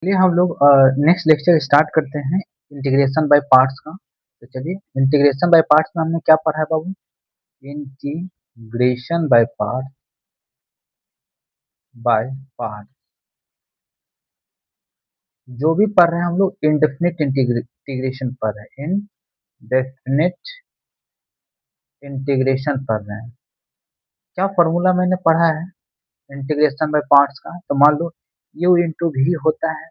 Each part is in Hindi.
चलिए हम लोग नेक्स्ट लेक्चर स्टार्ट करते हैं इंटीग्रेशन बाय पार्ट्स का। तो चलिए इंटीग्रेशन बाय पार्ट्स में हमने क्या पढ़ा है बाबू? इंटीग्रेशन बाय पार्ट जो भी पढ़ रहे हैं हम लोग इंडेफिनिट इंटीग्रेशन पढ़ रहे हैं। इंडेफिनिट इंटीग्रेशन पढ़ रहे हैं। क्या फॉर्मूला मैंने पढ़ा है इंटीग्रेशन बाय पार्ट्स का? तो मान लो u इंटू भी होता है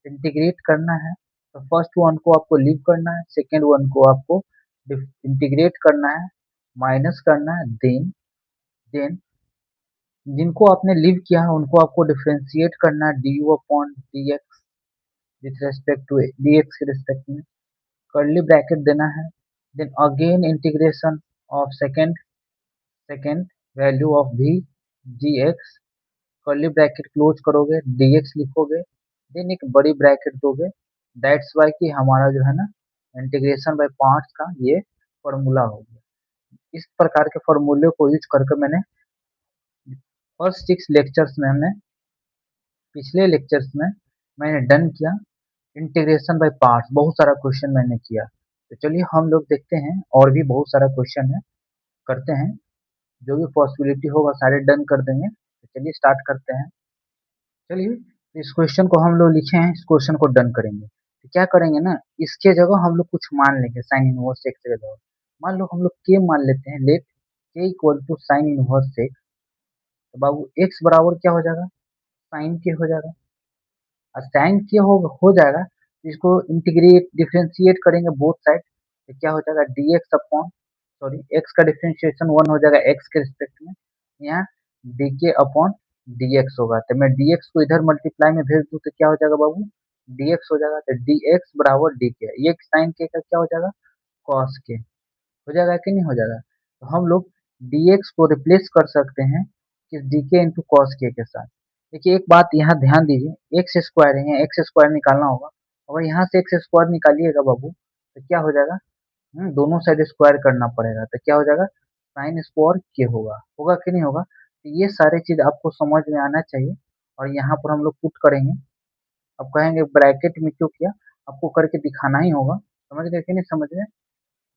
इंटीग्रेट करना है। तो फर्स्ट वन को आपको लीव करना है, सेकेंड वन को आपको इंटीग्रेट करना है, माइनस करना है, देन जिनको आपने लीव किया है उनको आपको डिफ्रेंशिएट करना है d u upon d x with respect to d x के रिस्पेक्ट में, कर्ली ब्रैकेट देना है। Then again integration of second value of भी g x, curly bracket close करोगे, dx लिखोगे, देन एक बड़ी ब्रैकेट दोगे। दैट्स वाई कि हमारा जो है ना इंटीग्रेशन बाय पार्ट्स का ये फॉर्मूला हो गया। इस प्रकार के फॉर्मूले को यूज करके मैंने फर्स्ट 6 लेक्चर्स में हमने पिछले लेक्चर्स में मैंने डन किया इंटीग्रेशन बाय पार्ट्स। बहुत सारा क्वेश्चन मैंने किया। तो चलिए हम लोग देखते हैं, और भी बहुत सारा क्वेश्चन है, करते हैं। जो भी पॉसिबिलिटी होगा सारे डन कर देंगे। तो चलिए स्टार्ट करते हैं। चलिए इस क्वेश्चन को हम लोग लिखे हैं, इस क्वेश्चन को डन करेंगे। तो क्या करेंगे ना, इसके जगह हम लोग कुछ मान लेंगे साइन इनवर्स एक्स के जगह। मान लो हम लोग के मान लेते हैं, लेट के equal to sine inverse x. तो बाबू एक्स बराबर क्या हो जाएगा? साइन के हो जाएगा। और साइन के हो जाएगा तो इसको इंटीग्रेट डिफरेंशिएट करेंगे बोथ साइड। तो क्या हो जाएगा? D x upon, sorry x का डिफरेंशिएशन वन हो जाएगा एक्स के रिस्पेक्ट में, यहाँ डी के अपॉन डी एक्स होगा। तो मैं डी एक्स को इधर मल्टीप्लाई में भेज दूँ तो क्या हो जाएगा बाबू? डी एक्स हो जाएगा। तो डी एक्स बराबर डी के, ये साइन के का क्या हो जाएगा? कॉस के हो जाएगा कि नहीं हो जाएगा? तो हम लोग डी एक्स को रिप्लेस कर सकते हैं कि डी के इंटू कॉस के साथ। देखिए एक बात यहाँ ध्यान दीजिए, एक्स स्क्वायर है, एक्स स्क्वायर निकालना होगा। अगर यहाँ से एक्स स्क्वायर निकालिएगा बाबू तो क्या हो जाएगा? दोनों साइड स्क्वायर करना पड़ेगा। तो क्या हो जाएगा? साइन स्क्वायर के होगा। होगा कि नहीं होगा? तो ये सारी चीज आपको समझ में आना चाहिए। और यहाँ पर हम लोग पुट करेंगे। अब कहेंगे ब्रैकेट में क्यों किया? आपको करके दिखाना ही होगा। समझ गए कि नहीं समझ गए?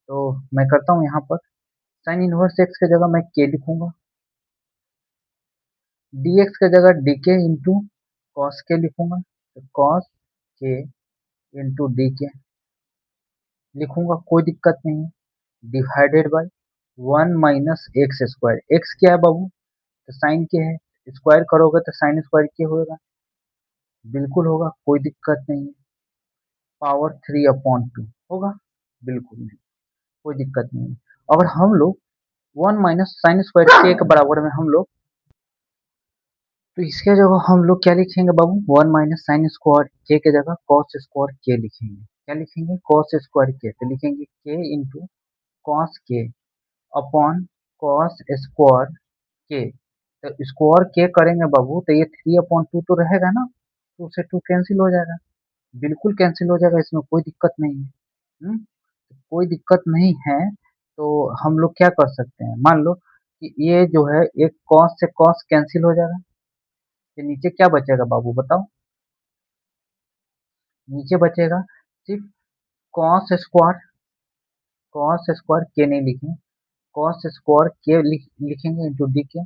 तो मैं करता हूँ यहाँ पर। साइन इनवर्स एक्स की जगह मैं के लिखूंगा, डी एक्स की जगह डी के इंटू कॉस के लिखूंगा। तो कॉस के इंटू डी के लिखूंगा, कोई दिक्कत नहीं है। Divided by one minus x square. X क्या है बाबू? तो साइन के है, स्क्वायर करोगे तो साइन स्क्वायर के होगा। बिल्कुल होगा, कोई दिक्कत नहीं है। पावर 3/2 होगा, बिल्कुल नहीं, कोई दिक्कत नहीं है। अगर हम लोग वन माइनस साइन स्क्वायर के के बराबर में हम लोग, तो इसके जगह हम लोग क्या लिखेंगे बाबू? वन माइनस साइन स्क्वायर के की जगह कॉस स्क्वायर के लिखेंगे। क्या लिखेंगे? कॉस स्क्वायर के। तो लिखेंगे के इंटू कॉस के अपॉन कॉस स्क्वायर के। तो स्क्वायर के करेंगे बाबू तो ये 3/2 तो रहेगा ना, टू से टू कैंसिल हो जाएगा। बिल्कुल कैंसिल हो जाएगा, इसमें कोई दिक्कत नहीं है। तो कोई दिक्कत नहीं है। तो हम लोग क्या कर सकते हैं, मान लो कि ये जो है एक कॉस से कॉस कैंसिल हो जाएगा। तो नीचे क्या बचेगा बाबू बताओ? नीचे बचेगा सिर्फ कॉस स्क्वायर के नहीं लिखेंगे, कॉस स्क्वायर के लिखेंगे इंटू डी के।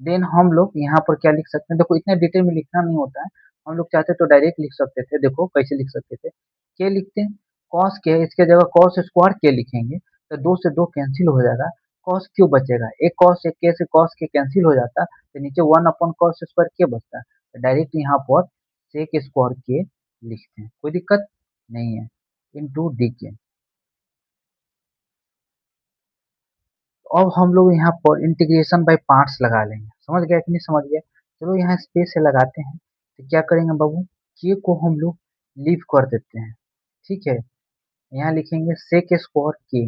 देन हम लोग यहाँ पर क्या लिख सकते हैं? देखो इतने डिटेल में लिखना नहीं होता है। हम लोग चाहते तो डायरेक्ट लिख सकते थे। देखो कैसे लिख सकते थे, के लिखते हैं, कॉस के इसके जगह कॉस स्क्वायर के लिखेंगे तो दो से दो कैंसिल हो जाएगा। कॉस क्यों बचेगा? एक कॉस एक के से कॉस के कैंसिल हो जाता तो नीचे वन अपॉन कॉस स्क्वायर के बचता है। तो डायरेक्ट यहाँ पर सेक स्क्वायर के लिखते हैं, कोई दिक्कत नहीं है, इंटू डी के। तो अब हम लोग यहाँ पर इंटीग्रेशन बाय पार्ट्स लगा लेंगे। समझ गया कि नहीं समझ गया? चलो यहाँ स्पेस से लगाते हैं। तो क्या करेंगे बाबू? के को हम लोग लीव कर देते हैं, ठीक है। यहाँ लिखेंगे सेक स्क्वायर के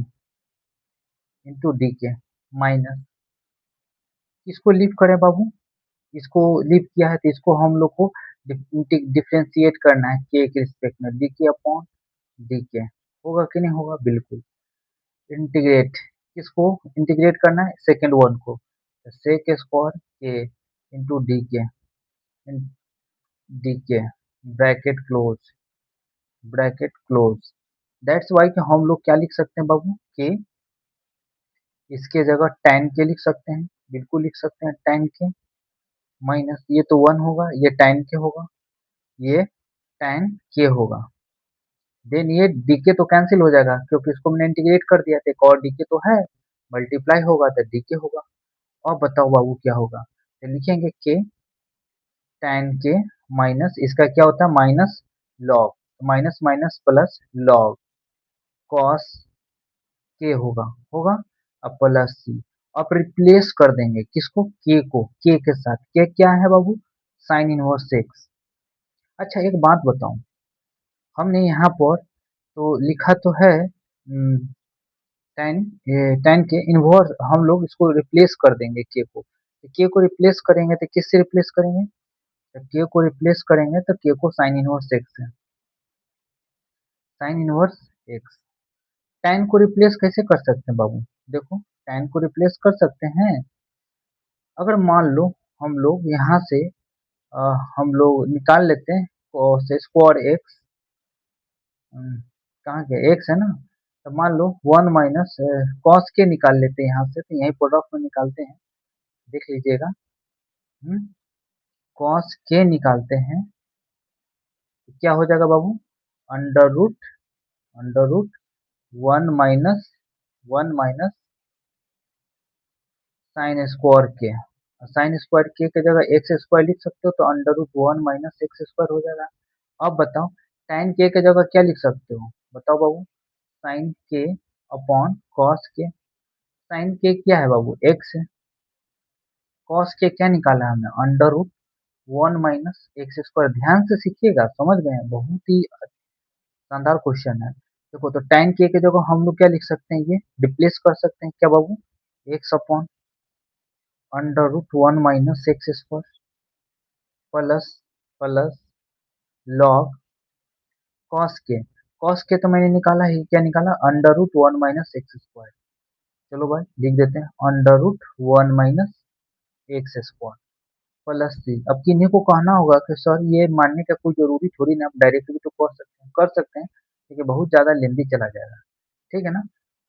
इंटू डी के माइनस, इसको लीव करें बाबू, इसको लीव किया है तो इसको हम लोग को डिफ्रेंशिएट करना है के के रिस्पेक्ट में, डी के अपॉन डी के। होगा कि नहीं होगा? बिल्कुल। इंटीग्रेट, किसको इंटीग्रेट करना है? सेकेंड वन को। सेक स्क्वायर के इंटू डी के डी के, ब्रैकेट क्लोज। दैट्स वाई कि हम लोग क्या लिख सकते हैं बाबू के, इसके जगह tan के लिख सकते हैं, बिल्कुल लिख सकते हैं tan के माइनस, ये तो 1 होगा, ये tan के होगा, ये tan के होगा। देन ये डीके तो कैंसिल हो जाएगा क्योंकि इसको मैंने इंटीग्रेट कर दिया था, एक और डीके तो है, मल्टीप्लाई होगा तो डीके होगा। अब बताओ बाबू क्या होगा, तो लिखेंगे के tan के माइनस इसका क्या होता है minus log, minus minus plus log cos के होगा, होगा। अब प्लस सी, अब रिप्लेस कर देंगे किसको, के को, के साथ, के क्या है बाबू, साइन इनवर्स एक्स। अच्छा एक बात बताऊं, हमने यहाँ पर तो लिखा तो है टेन, टेन के इनवर्स, हम लोग इसको रिप्लेस कर देंगे के को रिप्लेस करेंगे तो किससे रिप्लेस करेंगे, तो के को रिप्लेस करेंगे तो के को साइन इनवर्स एक्स है, साइन इनवर्स एक्स। टेन को रिप्लेस कैसे कर सकते हैं बाबू, देखो टेन को रिप्लेस कर सकते हैं, अगर मान लो हम लोग यहाँ से अ, हम लोग निकाल लेते हैं cos स्क्वायर एक्स, कहाँ के एक्स है ना, तो मान लो 1 माइनस कॉस के निकाल लेते हैं यहाँ से, तो यही प्रोडक्ट में निकालते हैं, देख लीजिएगा। कॉस के निकालते हैं तो क्या हो जाएगा बाबू, under root 1 minus sine square के, साइन स्क्वायर के जगह एक्स स्क्वायर लिख सकते हो, तो under root 1 minus x square हो जाएगा। अब बताओ tan के जगह क्या लिख सकते हो, बताओ बाबू, साइन के अपॉन कॉस के, साइन के क्या है बाबू एक्स है, कॉस के क्या निकाला है हमने, under root 1 minus x square. ध्यान से सीखिएगा, समझ गए हैं, बहुत ही शानदार क्वेश्चन है। देखो तो tan के जगह हम लोग क्या लिख सकते हैं, ये रिप्लेस कर सकते हैं क्या बाबू, x upon under root 1 minus x square plus plus log cos के तो मैंने निकाला ही, क्या निकाला, under root 1 minus x square. चलो भाई लिख देते हैं under root 1 minus x square plus C. अब किन्हीं को कहना होगा कि सर ये मानने का कोई जरूरी थोड़ी ना, आप डायरेक्ट भी तो कर सकते हैं लेकिन बहुत ज्यादा लेंदी चला जाएगा, ठीक है ना,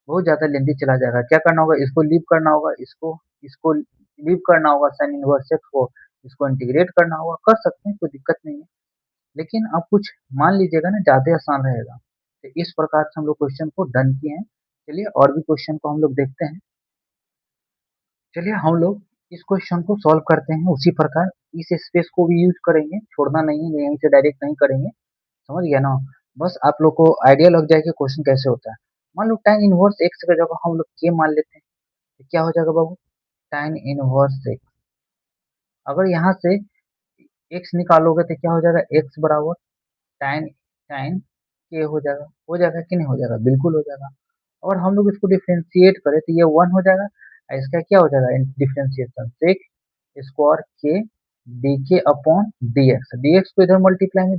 बहुत ज्यादा लेंदी चला जाएगा। क्या करना होगा, इसको लीव करना होगा, इसको इसको लीव करना होगा, साइन इनवर्स एक्स को इसको इंटीग्रेट करना होगा, कर सकते हैं, कोई दिक्कत नहीं है। लेकिन आप कुछ मान लीजिएगा ना, ज्यादा आसान रहेगा। तो इस प्रकार से हम लोग क्वेश्चन को डन किए हैं। चलिए और भी क्वेश्चन को हम लोग देखते हैं। चलिए हम लोग इस क्वेश्चन को सॉल्व करते हैं उसी प्रकार, इस स्पेस को भी यूज करेंगे, छोड़ना नहीं है, यहीं से डायरेक्ट नहीं करेंगे, समझ गया ना। बस आप लोग को आइडिया लग जाए कि क्वेश्चन कैसे होता है। मान लो tan इनवर्स एक्स की जगह हम लोग के मान लेते हैं, तो क्या हो जाएगा बाबू, tan इनवर्स एक्स। अगर यहाँ से एक्स निकालोगे तो क्या हो जाएगा, एक्स बराबर tan tan के हो जाएगा कि नहीं हो जाएगा, बिल्कुल हो जाएगा। और हम लोग इसको डिफ्रेंशिएट करें तो ये 1 हो जाएगा, और इसका क्या हो जाएगा डिफ्रेंशिएशन, सेक स्क्वायर के डी के अपॉन डी एक्स को इधर मल्टीप्लाई में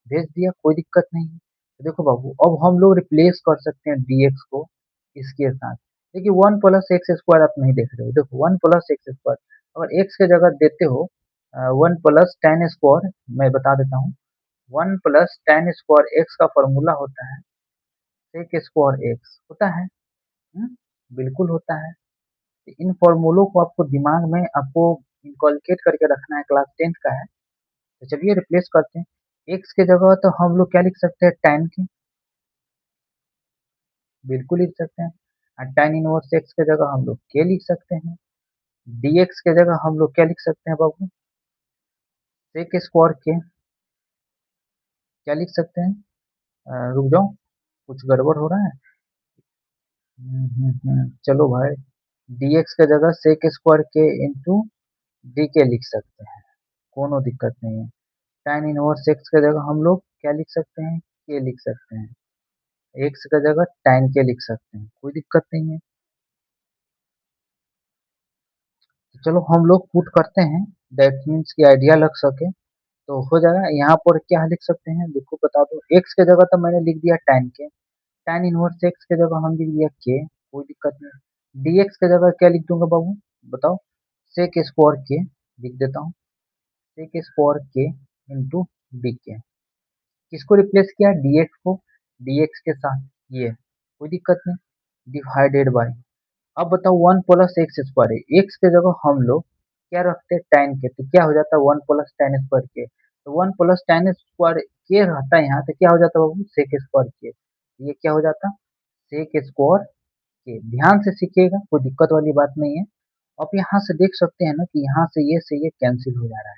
भेज दिया, कोई दिक्कत नहीं है। तो देखो बाबू अब हम लोग रिप्लेस कर सकते हैं dx को इसके साथ। देखिए 1 प्लस एक्स स्क्वायर आप नहीं देख रहे हो, देखो 1 प्लस एक्स स्क्वायर, अगर एक्स के जगह देते हो 1 प्लस tan स्क्वायर, मैं बता देता हूँ, 1 प्लस tan स्क्वायर एक्स का फॉर्मूला होता है सेक स्क्वायर एक्स, होता है, बिल्कुल होता है। तो इन फॉर्मूलों को आपको दिमाग में आपको इनकलकेट करके रखना है, क्लास 10th का है। तो चलिए रिप्लेस करते हैं, एक्स के जगह तो हम लोग क्या लिख सकते हैं, tan की, बिल्कुल लिख सकते हैं। और tan इनवर्स एक्स के जगह हम लोग के लिख सकते हैं, dx के जगह हम लोग क्या लिख सकते हैं बाबू, सेक स्क्वायर के, क्या लिख सकते हैं, रुक जाओ कुछ गड़बड़ हो रहा है। चलो भाई, dx के जगह सेक स्क्वायर के इंटू डी के लिख सकते हैं, कोनो दिक्कत नहीं है। tan इनवर्स एक्स के जगह हम लोग क्या लिख सकते हैं, के लिख सकते हैं, एक्स की जगह tan के लिख सकते हैं, कोई दिक्कत नहीं है। तो चलो हम लोग पुट करते हैं, दैट मीन्स की आइडिया लग सके, तो हो जाएगा। यहाँ पर क्या लिख सकते हैं, देखो बता दो, एक्स के जगह तो मैंने लिख दिया tan के, tan इनवर्स एक्स के जगह हम लिख दिया के, कोई दिक्कत नहीं। dx के जगह क्या लिख दूंगा बाबू, बताओ, सेक स्क्वायर के लिख देता हूँ, सेक स्क्वायर के इंटू डी के। किसको रिप्लेस किया, dx को, dx के साथ ये, कोई दिक्कत नहीं, डिवाइडेड बाय। अब बताओ 1 + x² है, x के जगह हम लोग क्या रखते हैं, tan के, तो क्या हो जाता है 1 + tan² के, तो 1 + tan² के रहता है यहाँ, तो क्या हो जाता है बाबू, sec² के, ये क्या हो जाता, sec² के। ध्यान से सीखिएगा, कोई दिक्कत वाली बात नहीं है। आप यहाँ से देख सकते हैं ना कि यहाँ से ये कैंसिल हो जा रहा है,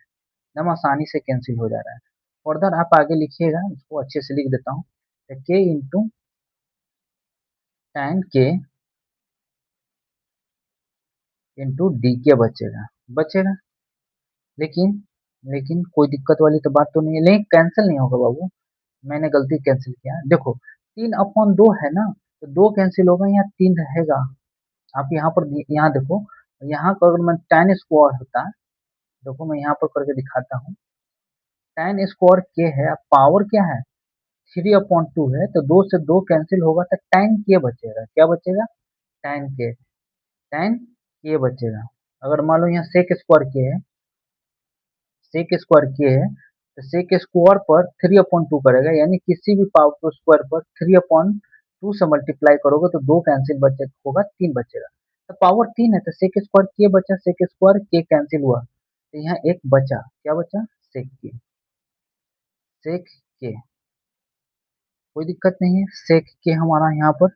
एकदम आसानी से कैंसिल हो जा रहा है। फर्दर आप आगे लिखिएगा, इसको अच्छे से लिख देता हूँ, के इंटू tan के इंटू डी के बचेगा, बचेगा। लेकिन लेकिन कोई दिक्कत वाली तो बात तो नहीं है, लेकिन कैंसिल नहीं होगा बाबू, मैंने गलती कैंसिल किया। देखो 3/2 है ना, तो 2 कैंसिल होगा, यहाँ 3 रहेगा। आप यहाँ पर यहाँ देखो, यहाँ पर अगर मैं tan² होता, देखो मैं यहाँ पर करके दिखाता हूँ, tan² के है, पावर क्या है, 3/2 है, तो 2 से 2 कैंसिल होगा, तो tan के बचेगा, क्या बचेगा, tan के बचेगा। अगर मान लो यहाँ sec² के है, sec² के है, तो sec² पर 3/2 करेगा, यानी किसी भी पावर को स्क्वायर पर 3/2 से मल्टीप्लाई करोगे तो 2 कैंसिल बचे होगा, 3 बचेगा। तो पावर 3 है, तो sec² के बचा, sec² के कैंसिल हुआ, तो यहाँ एक बचा, क्या बचा, sec के, कोई दिक्कत नहीं है, sec के हमारा यहाँ पर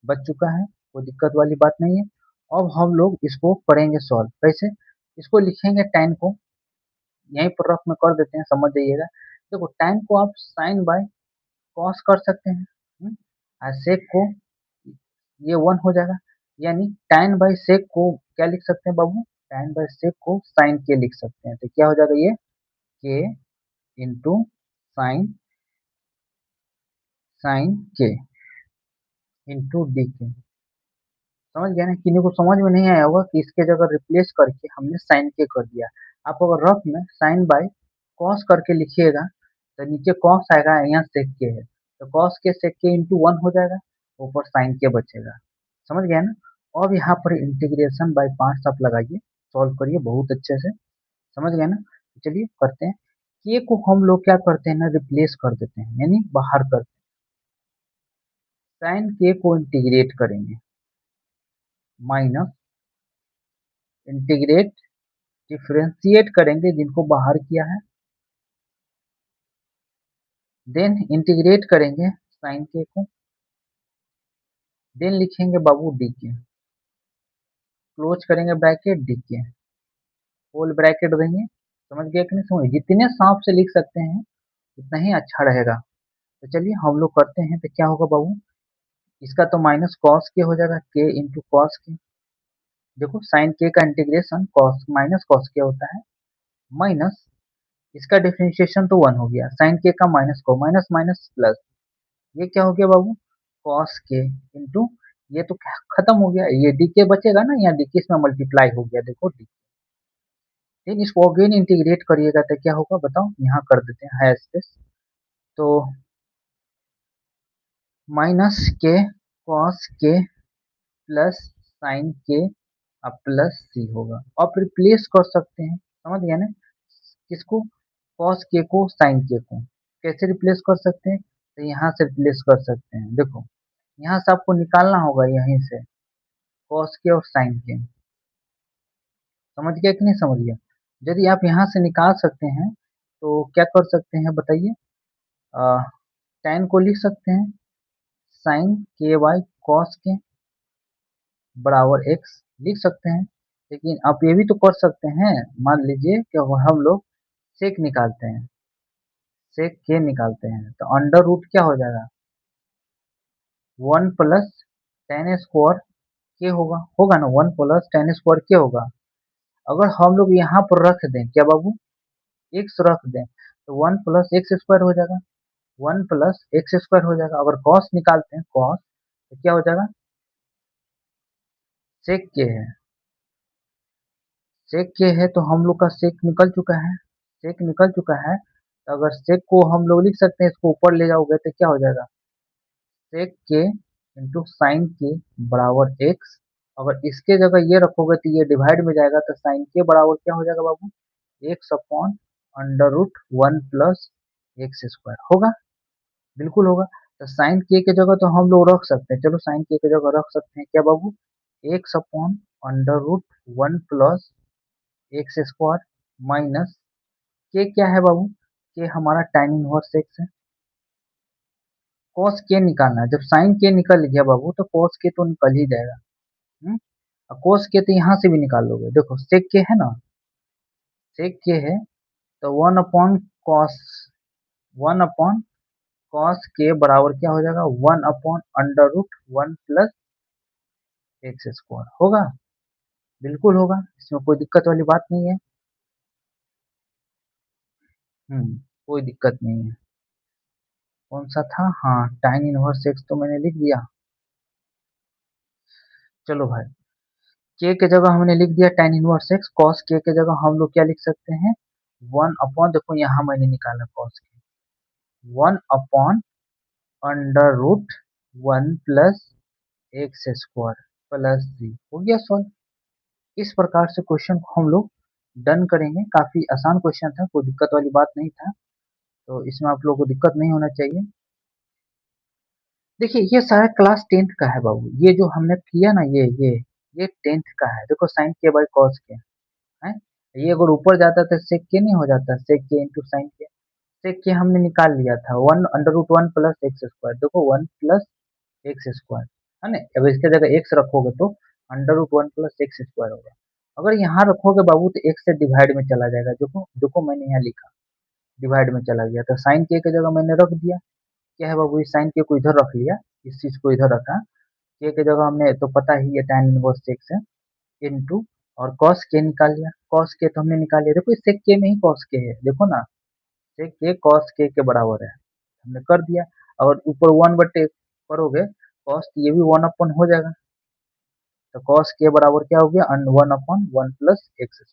बच चुका है, कोई दिक्कत वाली बात नहीं है। अब हम लोग इसको करेंगे सॉल्व, कैसे, इसको लिखेंगे tan को, यहीं पर रफ में कर देते हैं, समझ जाइएगा। देखो tan को आप साइन बाय कॉस कर सकते हैं, और सेक को ये 1 हो जाएगा, यानी tan बाय सेक को क्या लिख सकते हैं बाबू, tan बाय सेक को साइन के लिख सकते हैं, तो क्या हो जाएगा ये, के इंटू साइन साइन के इंटू डी के। समझ गया ना, किन्हीं को समझ में नहीं आया होगा कि इसके जगह रिप्लेस करके हमने साइन के कर दिया। आप अगर रफ में साइन बाय कॉस करके लिखिएगा, तो नीचे कॉस आएगा, यहाँ सेक के है, तो कॉस के सेक के इंटू 1 हो जाएगा, ऊपर साइन के बचेगा। समझ गया ना। अब यहाँ पर इंटीग्रेशन बाय पार्ट्स आप लगाइए, सॉल्व करिए बहुत अच्छे से, समझ गए ना। चलिए करते हैं, के को हम लोग क्या करते हैं ना, रिप्लेस कर देते हैं, यानी बाहर करते हैं, साइन के को इंटीग्रेट करेंगे, माइनस इंटीग्रेट डिफरेंशिएट करेंगे जिनको बाहर किया है, देन इंटीग्रेट करेंगे साइन के को, देन लिखेंगे बाबू डी के, क्लोज करेंगे ब्रैकेट डी के, होल ब्रैकेट देंगे। समझ गए कि नहीं, समझ, जितने सांप से लिख सकते हैं उतना ही अच्छा रहेगा। तो चलिए हम लोग करते हैं, तो क्या होगा बाबू, इसका तो माइनस कॉस के हो जाएगा, के इंटू कॉस के, देखो साइन के का इंटीग्रेशन कॉस माइनस कॉस के होता है, माइनस इसका डिफरेंशिएशन तो 1 हो गया, साइन के का माइनस को, माइनस माइनस प्लस, ये क्या हो गया बाबू, कॉस के इंटू, ये तो खत्म हो गया, ये डी के बचेगा ना, यहाँ डी के इसमें मल्टीप्लाई हो गया, देखो डी, लेकिन इसको अगेन इंटीग्रेट करिएगा तो क्या होगा बताओ, यहाँ कर देते हैं है स्पेस, तो माइनस के कॉस के प्लस साइन के अब प्लस सी होगा। आप रिप्लेस कर सकते हैं, समझ गया ना, किसको, कॉस के को साइन के को, कैसे रिप्लेस कर सकते हैं, तो यहाँ से रिप्लेस कर सकते हैं, देखो यहाँ से आपको निकालना होगा, यहीं से कॉस के और साइन के, समझ गया कि नहीं समझ गया। यदि आप यहाँ से निकाल सकते हैं तो क्या कर सकते हैं बताइए, tan को लिख सकते हैं साइन के वाई कॉस के बराबर एक्स लिख सकते हैं, लेकिन आप ये भी तो कर सकते हैं, मान लीजिए कि हम लोग सेक निकालते हैं, सेक के निकालते हैं, तो अंडर रूट क्या हो जाएगा, 1 + tan² के होगा, होगा ना, 1 + tan² के होगा। अगर हम लोग यहाँ पर रख दें क्या बाबू, एक्स रख दें, तो 1 + x² हो जाएगा, 1 + x² हो जाएगा। अगर कॉस निकालते हैं कॉस, तो क्या हो जाएगा, सेक के है, सेक के है, तो हम लोग का सेक निकल चुका है, सेक निकल चुका है, तो अगर सेक को हम लोग लिख सकते हैं, इसको ऊपर ले जाओगे तो क्या हो जाएगा, सेक के इंटू साइन के बराबर एक्स, अगर इसके जगह ये रखोगे तो ये डिवाइड में जाएगा, तो साइन के बराबर क्या हो जाएगा बाबू, x upon under root one plus x square होगा, बिल्कुल होगा। तो साइन के जगह तो हम लोग रख सकते हैं, चलो साइन के जगह रख सकते हैं क्या बाबू, x upon under root one plus x square minus के क्या है बाबू, के हमारा tan इनवर्स एक्स है। कॉस के निकालना है, जब साइन के निकल गया बाबू तो कॉस के तो निकल ही जाएगा। हम्म, और कॉस के तो यहाँ से भी निकाल लोगे, देखो सेक के है ना, सेक के है तो कॉस वन अपॉन कॉस के बराबर क्या हो जाएगा, one upon under root one plus x square होगा, बिल्कुल होगा, इसमें कोई दिक्कत वाली बात नहीं है। कोई दिक्कत नहीं है। कौन सा था, हाँ tan इनवर्स एक्स तो मैंने लिख दिया। चलो भाई, के जगह हमने लिख दिया tan इनवर्स एक्स, कॉस के जगह हम लोग क्या लिख सकते हैं, वन अपॉन, देखो यहाँ मैंने निकाला कॉस के, one upon under root one plus x square plus जी, हो गया सॉल्व। इस प्रकार से क्वेश्चन को हम लोग डन करेंगे, काफी आसान क्वेश्चन था, कोई दिक्कत वाली बात नहीं था, तो इसमें आप लोगों को दिक्कत नहीं होना चाहिए। देखिए ये सारा क्लास 10th का है बाबू, ये जो हमने किया ना ये 10th का है, देखो साइन के बाई कॉस के है, ये अगर ऊपर जाता तो सेक के नहीं हो जाता, सेक के इंटू साइन के, सेक के हमने निकाल लिया था, one under root one plus x square, देखो वन प्लस एक्स स्क्वायर है ना, अब इसके जगह एक्स रखोगे तो under root one plus x square होगा, अगर यहाँ रखोगे बाबू तो एक्स से डिवाइड में चला जाएगा, देखो देखो मैंने यहाँ लिखा डिवाइड में चला गया, तो साइन के जगह मैंने रख दिया, क्या है बाबू, इस साइन के को इधर रख लिया, इस चीज को इधर रखा, के जगह हमने तो पता ही है tan इनवर्स एक्स है, इनटू और कॉस के निकाल लिया, कॉस के तो हमने निकाल लिया, देखो इस sec के में ही कॉस के है, देखो ना sec के कॉस के बराबर है, हमने कर दिया, और ऊपर वन बटे करोगे कॉस, ये भी वन अपन हो जाएगा, तो कॉस के बराबर क्या हो गया, वन अपन वन प्लस एक्स।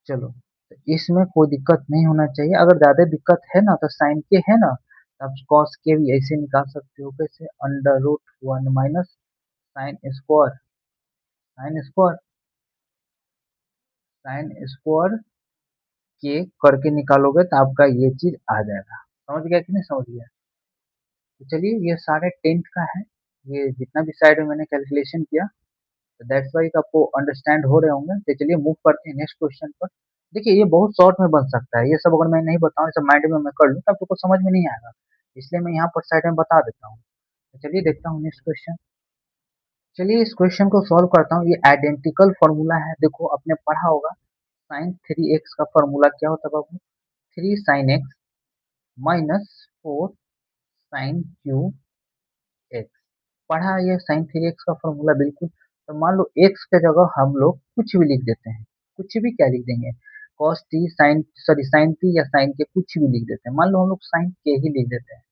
चलो, तो इसमें कोई दिक्कत नहीं होना चाहिए, अगर ज्यादा दिक्कत है ना तो साइन के है ना, तो आप कॉस के भी ऐसे निकाल सकते हो, कैसे, under root one minus sine square, sine square, sine square के करके निकालोगे तो आपका ये चीज आ जाएगा, समझ गया कि नहीं समझ गया। तो चलिए ये सारे 10th का है, ये जितना भी साइड में मैंने कैलकुलेशन किया, तो दैट्स वाई आपको अंडरस्टैंड हो रहे होंगे, तो चलिए मूव करते हैं नेक्स्ट क्वेश्चन पर। देखिए ये बहुत शॉर्ट में बन सकता है, ये सब अगर मैं नहीं बताऊँ, सब माइंड में मैं कर लूँ तो आपको समझ में नहीं आएगा, इसलिए मैं यहाँ पर साइड में बता देता हूँ। तो चलिए देखता हूँ नेक्स्ट क्वेश्चन। चलिए इस क्वेश्चन को सॉल्व करता हूँ, ये आइडेंटिकल फॉर्मूला है, देखो आपने पढ़ा होगा साइन थ्री एक्स का फॉर्मूला क्या होता है बाबू, three sine x minus four sine cube x, पढ़ा है ये साइन थ्री एक्स का फॉर्मूला बिल्कुल। तो मान लो एक्स के जगह हम लोग कुछ भी लिख देते हैं, कुछ भी क्या लिख देंगे, cos t sine, sorry sine t या साइन के कुछ भी लिख देते हैं, मान लो हम लोग साइन के ही लिख देते हैं,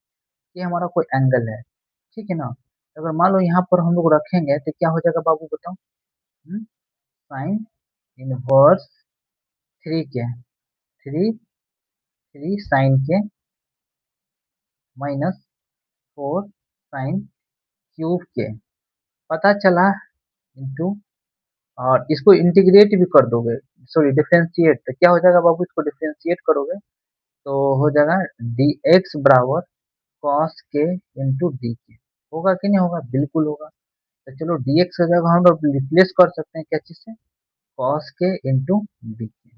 ये हमारा कोई एंगल है, ठीक है ना, अगर मान लो यहाँ पर हम लोग रखेंगे तो क्या हो जाएगा बाबू बताओ, साइन इनवर्स थ्री के, थ्री थ्री साइन के माइनस फोर साइन क्यूब के, पता चला, इंटू, और इसको इंटीग्रेट भी कर दोगे, सॉरी डिफरेंशिएट, तो क्या हो जाएगा बाबू, इसको डिफरेंशिएट करोगे तो हो जाएगा डी एक्स बराबर कॉस के इंटू डी के, होगा कि नहीं होगा, बिल्कुल होगा। तो चलो डी एक्स की जगह हम लोग रिप्लेस कर सकते हैं क्या चीज से, कॉस के इंटू डी के,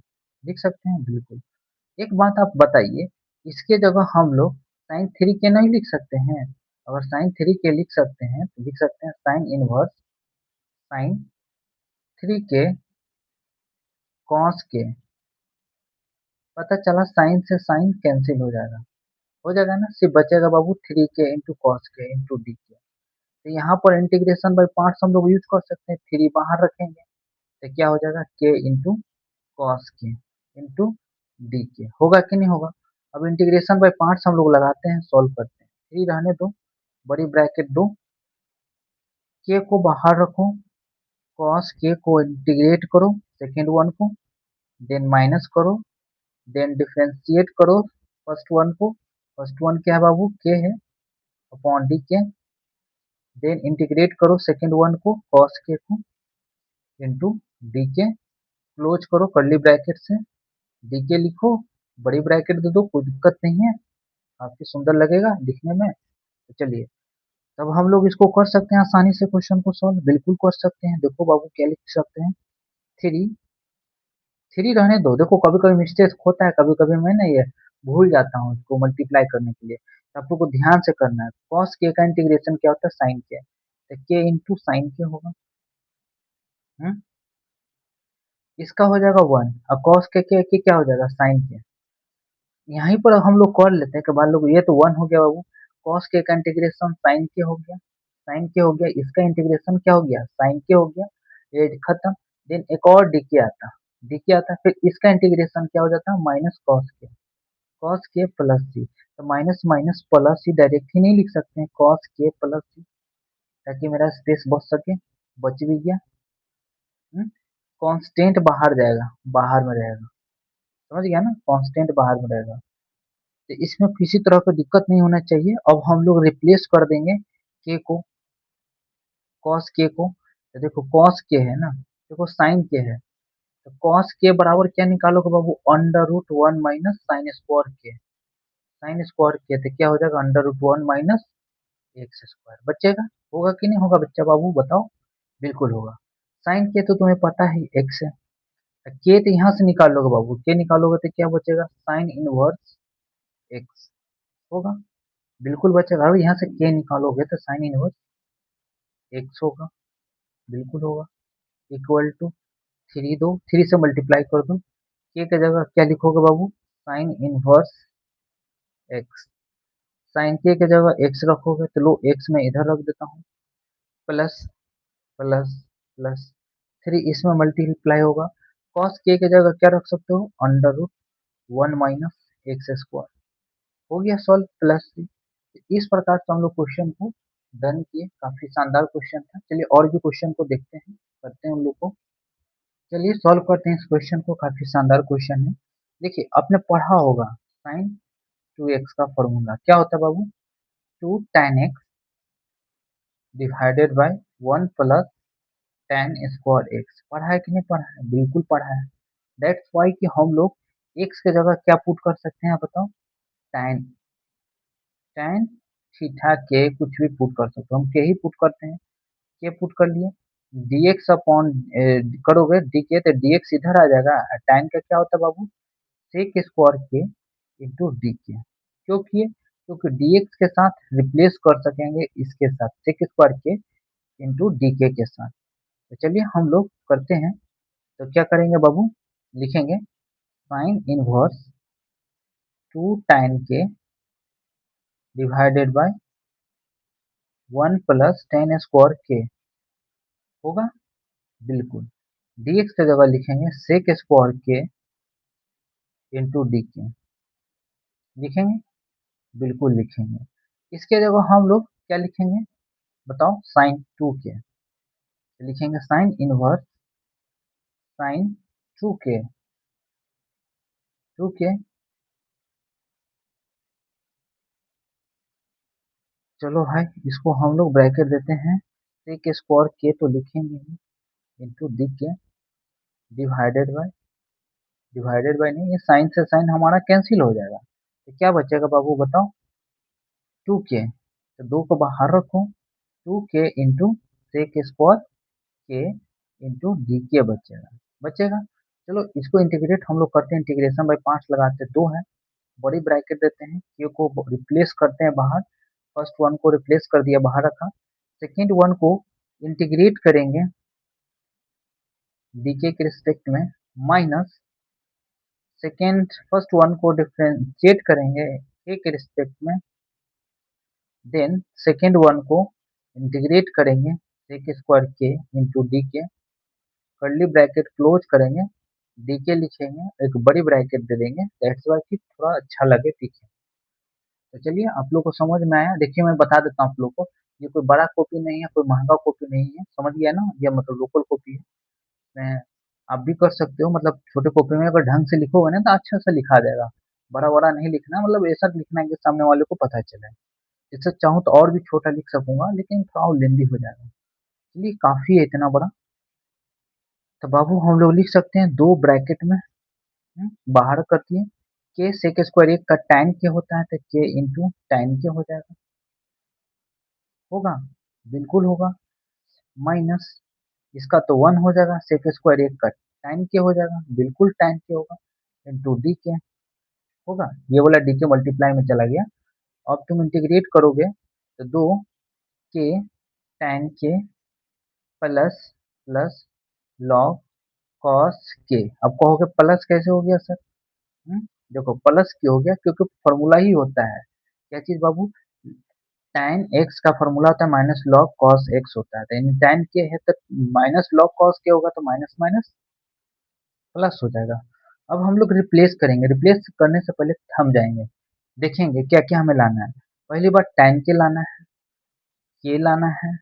लिख सकते हैं बिल्कुल। एक बात आप बताइए, इसके जगह हम लोग साइन थ्री के नहीं लिख सकते हैं, अगर साइन थ्री के लिख सकते हैं तो लिख सकते हैं साइन इनवर्स साइन थ्री के कॉस के, पता चला साइन से साइन कैंसिल हो जाएगा ना, सिर्फ बचेगा बाबू थ्री के इंटू कॉस के इंटू डी के, तो यहाँ पर इंटीग्रेशन बाई पार्ट्स हम लोग यूज कर सकते हैं, थ्री बाहर रखेंगे तो क्या हो जाएगा के इंटू कॉस के इंटू डी के, होगा कि नहीं होगा। अब इंटीग्रेशन बाई पार्ट्स हम लोग लगाते हैं, सॉल्व करते हैं, थ्री रहने दो, बड़ी ब्रैकेट दो, के को बाहर रखो, कॉस के को इंटीग्रेट करो सेकेंड वन को, देन माइनस करो, देन डिफरेंशिएट करो फर्स्ट वन को, फर्स्ट वन क्या है बाबू, के है अपॉन डी के, देन इंटीग्रेट करो सेकेंड वन को कॉस के को इंटू डी के, क्लोज करो कर्ली ब्रैकेट से, डीके लिखो, बड़ी ब्रैकेट दे दो, कोई दिक्कत नहीं है, काफी सुंदर लगेगा दिखने में। तो चलिए, तब हम लोग इसको कर सकते हैं आसानी से, क्वेश्चन को सॉल्व बिल्कुल कर सकते हैं। देखो बाबू क्या लिख सकते हैं, थ्री, थ्री रहने दो, देखो कभी कभी मिस्टेक होता है, कभी कभी मैं ना ये भूल जाता हूँ इसको मल्टीप्लाई करने के लिए, तो आप लोग को ध्यान से करना है। कॉस के का इंटीग्रेशन क्या होता है, साइन के, तो के इंटू साइन के होगा। हम्म, इसका हो जाएगा वन, और कॉस के क्या हो जाएगा, साइन के। यहीं पर हम लोग कर लेते हैं कि मान लो ये तो वन हो गया बाबू, कॉस के का इंटीग्रेशन साइन के हो गया, साइन के हो गया, इसका इंटीग्रेशन क्या हो गया, साइन के हो गया, ये खत्म। देन एक और डी के आता, फिर इसका इंटीग्रेशन क्या हो जाता है, माइनस कॉस के प्लस सी, तो माइनस माइनस प्लस सी डायरेक्ट ही नहीं लिख सकते हैं, कॉस के प्लस सी, ताकि मेरा स्पेस बच सके, बच भी गया। कांस्टेंट बाहर जाएगा, बाहर में रहेगा, समझ गया ना, कांस्टेंट बाहर में रहेगा। तो इसमें किसी तरह का दिक्कत नहीं होना चाहिए। अब हम लोग रिप्लेस कर देंगे के को, कॉस के को, तो देखो कॉस के है ना, देखो साइन के है, तो कॉस के बराबर क्या निकालोगे बाबू, under root one minus sine square के, साइन स्क्वायर के, तो क्या हो जाएगा, under root one minus x square बचेगा। होगा कि नहीं होगा बच्चा, बाबू बताओ। बिल्कुल होगा। साइन के तो तुम्हें पता ही एक्स है, के तो यहाँ से निकाल लोगे बाबू, के निकालोगे तो क्या बचेगा, साइन इनवर्स एक्स होगा, बिल्कुल बचेगा। अब यहाँ से के निकालोगे तो साइन इनवर्स एक्स होगा, बिल्कुल होगा, इक्वल टू थ्री, दो थ्री से मल्टीप्लाई कर दो, के की जगह क्या लिखोगे बाबू, साइन इनवर्स एक्स, साइन के जगह एक्स रखोगे, तो लो एक्स में इधर रख देता हूँ, प्लस प्लस प्लस थ्री, इसमें मल्टीप्लाई होगा, कॉस के की जगह क्या रख सकते हो, under root one minus x square, हो गया सॉल्व, प्लस थ्री। इस प्रकार से हम लोग क्वेश्चन को डन किए, काफी शानदार क्वेश्चन था। चलिए और भी क्वेश्चन को देखते हैं, करते हैं उन लोग को। चलिए सॉल्व करते हैं इस क्वेश्चन को, काफी शानदार क्वेश्चन है। देखिए आपने पढ़ा होगा साइन टू एक्स का फॉर्मूला क्या होता है बाबू, two tan x divided by one plus tan square x, पढ़ा है कि नहीं पढ़ा है, बिल्कुल पढ़ा है। दैट्स वाई कि हम लोग एक्स की जगह क्या पुट कर सकते हैं बताओ, टेन, टेन थीटा के कुछ भी पुट कर सकते हो, हम के ही पुट करते हैं, के पुट कर लिए, dx अपॉन करोगे डी के, तो dx इधर आ जाएगा, tan का क्या होता है बाबू, सेक स्क्वायर के इंटू डी के, क्यों किए, क्योंकि dx के साथ रिप्लेस कर सकेंगे इसके साथ, सेक स्क्वायर के इंटू डी के साथ। तो चलिए हम लोग करते हैं, तो क्या करेंगे बाबू, लिखेंगे साइन इनवर्स टू tan के divided by one plus tan square के, होगा, बिल्कुल। dx की जगह लिखेंगे सेक स्क्वायर के इंटू डी के, लिखेंगे, बिल्कुल लिखेंगे। इसके जगह हम लोग क्या लिखेंगे बताओ, साइन टू के, लिखेंगे साइन इनवर्स साइन टू के, चलो भाई इसको हम लोग ब्रैकेट देते हैं, सेक स्क्वायर के तो लिखेंगे ही, इंटू डी के डिवाइडेड बाय नहीं, ये साइन से साइन हमारा कैंसिल हो जाएगा, तो क्या बचेगा बाबू बताओ, टू के, तो दो को बाहर रखो, टू के इंटू सेक स्क्वायर के इंटू डी के बचेगा। चलो इसको इंटीग्रेट हम लोग करते हैं, इंटीग्रेशन बाई पांच लगाते हैं, दो है, बड़ी ब्रैकेट देते हैं, के को रिप्लेस करते हैं बाहर, फर्स्ट वन को रिप्लेस कर दिया बाहर रखा, सेकेंड वन को इंटीग्रेट करेंगे डी के रिस्पेक्ट में, माइनस सेकेंड फर्स्ट वन को डिफ्रेंशिएट करेंगे ए के रिस्पेक्ट में, देन सेकेंड वन को इंटीग्रेट करेंगे सेक स्क्वायर के इंटू डी के, कर्ली ब्रैकेट क्लोज करेंगे, डी के लिखेंगे, एक बड़ी ब्रैकेट दे देंगे, दैट्स वाई कि थोड़ा अच्छा लगे पीछे। तो चलिए आप लोग को समझ में आया, देखिए मैं बता देता हूँ आप लोग को, ये कोई बड़ा कॉपी नहीं है, कोई महंगा कॉपी नहीं है, समझ गया ना, ये मतलब लोकल कॉपी है। मैं आप भी कर सकते हो, मतलब छोटे कॉपी में अगर ढंग से लिखोगे ना तो अच्छा से लिखा जाएगा, बड़ा बड़ा नहीं लिखना, मतलब ऐसा लिखना है कि सामने वाले को पता चले। इससे चाहूँ तो और भी छोटा लिख सकूंगा, लेकिन थोड़ा लेंदी हो जाएगा, चलिए काफी है इतना बड़ा। तो बाबू हम लोग लिख सकते हैं दो ब्रैकेट में, बाहर करती है के सेक स्क्वायर एक का tan के होता है तो के इंटू tan के हो जाएगा, होगा, बिल्कुल होगा, माइनस इसका तो 1 हो जाएगा, सेक स्क्वायर एक का tan के हो जाएगा, बिल्कुल tan के होगा, इंटू डी के होगा, ये वाला डी के मल्टीप्लाई में चला गया। अब तुम इंटीग्रेट करोगे तो 2 के tan के प्लस प्लस लॉग कॉस के, अब कहोगे प्लस कैसे हो गया सर? देखो प्लस क्यों हो गया, क्योंकि फॉर्मूला ही होता है क्या चीज बाबू, tan x का फॉर्मूला होता है माइनस लॉग कॉस x होता है, तो यानी tan के है तो माइनस लॉग कॉस के होगा तो माइनस माइनस प्लस हो जाएगा। अब हम लोग रिप्लेस करेंगे, रिप्लेस करने से पहले थम जाएंगे, देखेंगे क्या क्या हमें लाना है। पहली बार tan के लाना है, के लाना है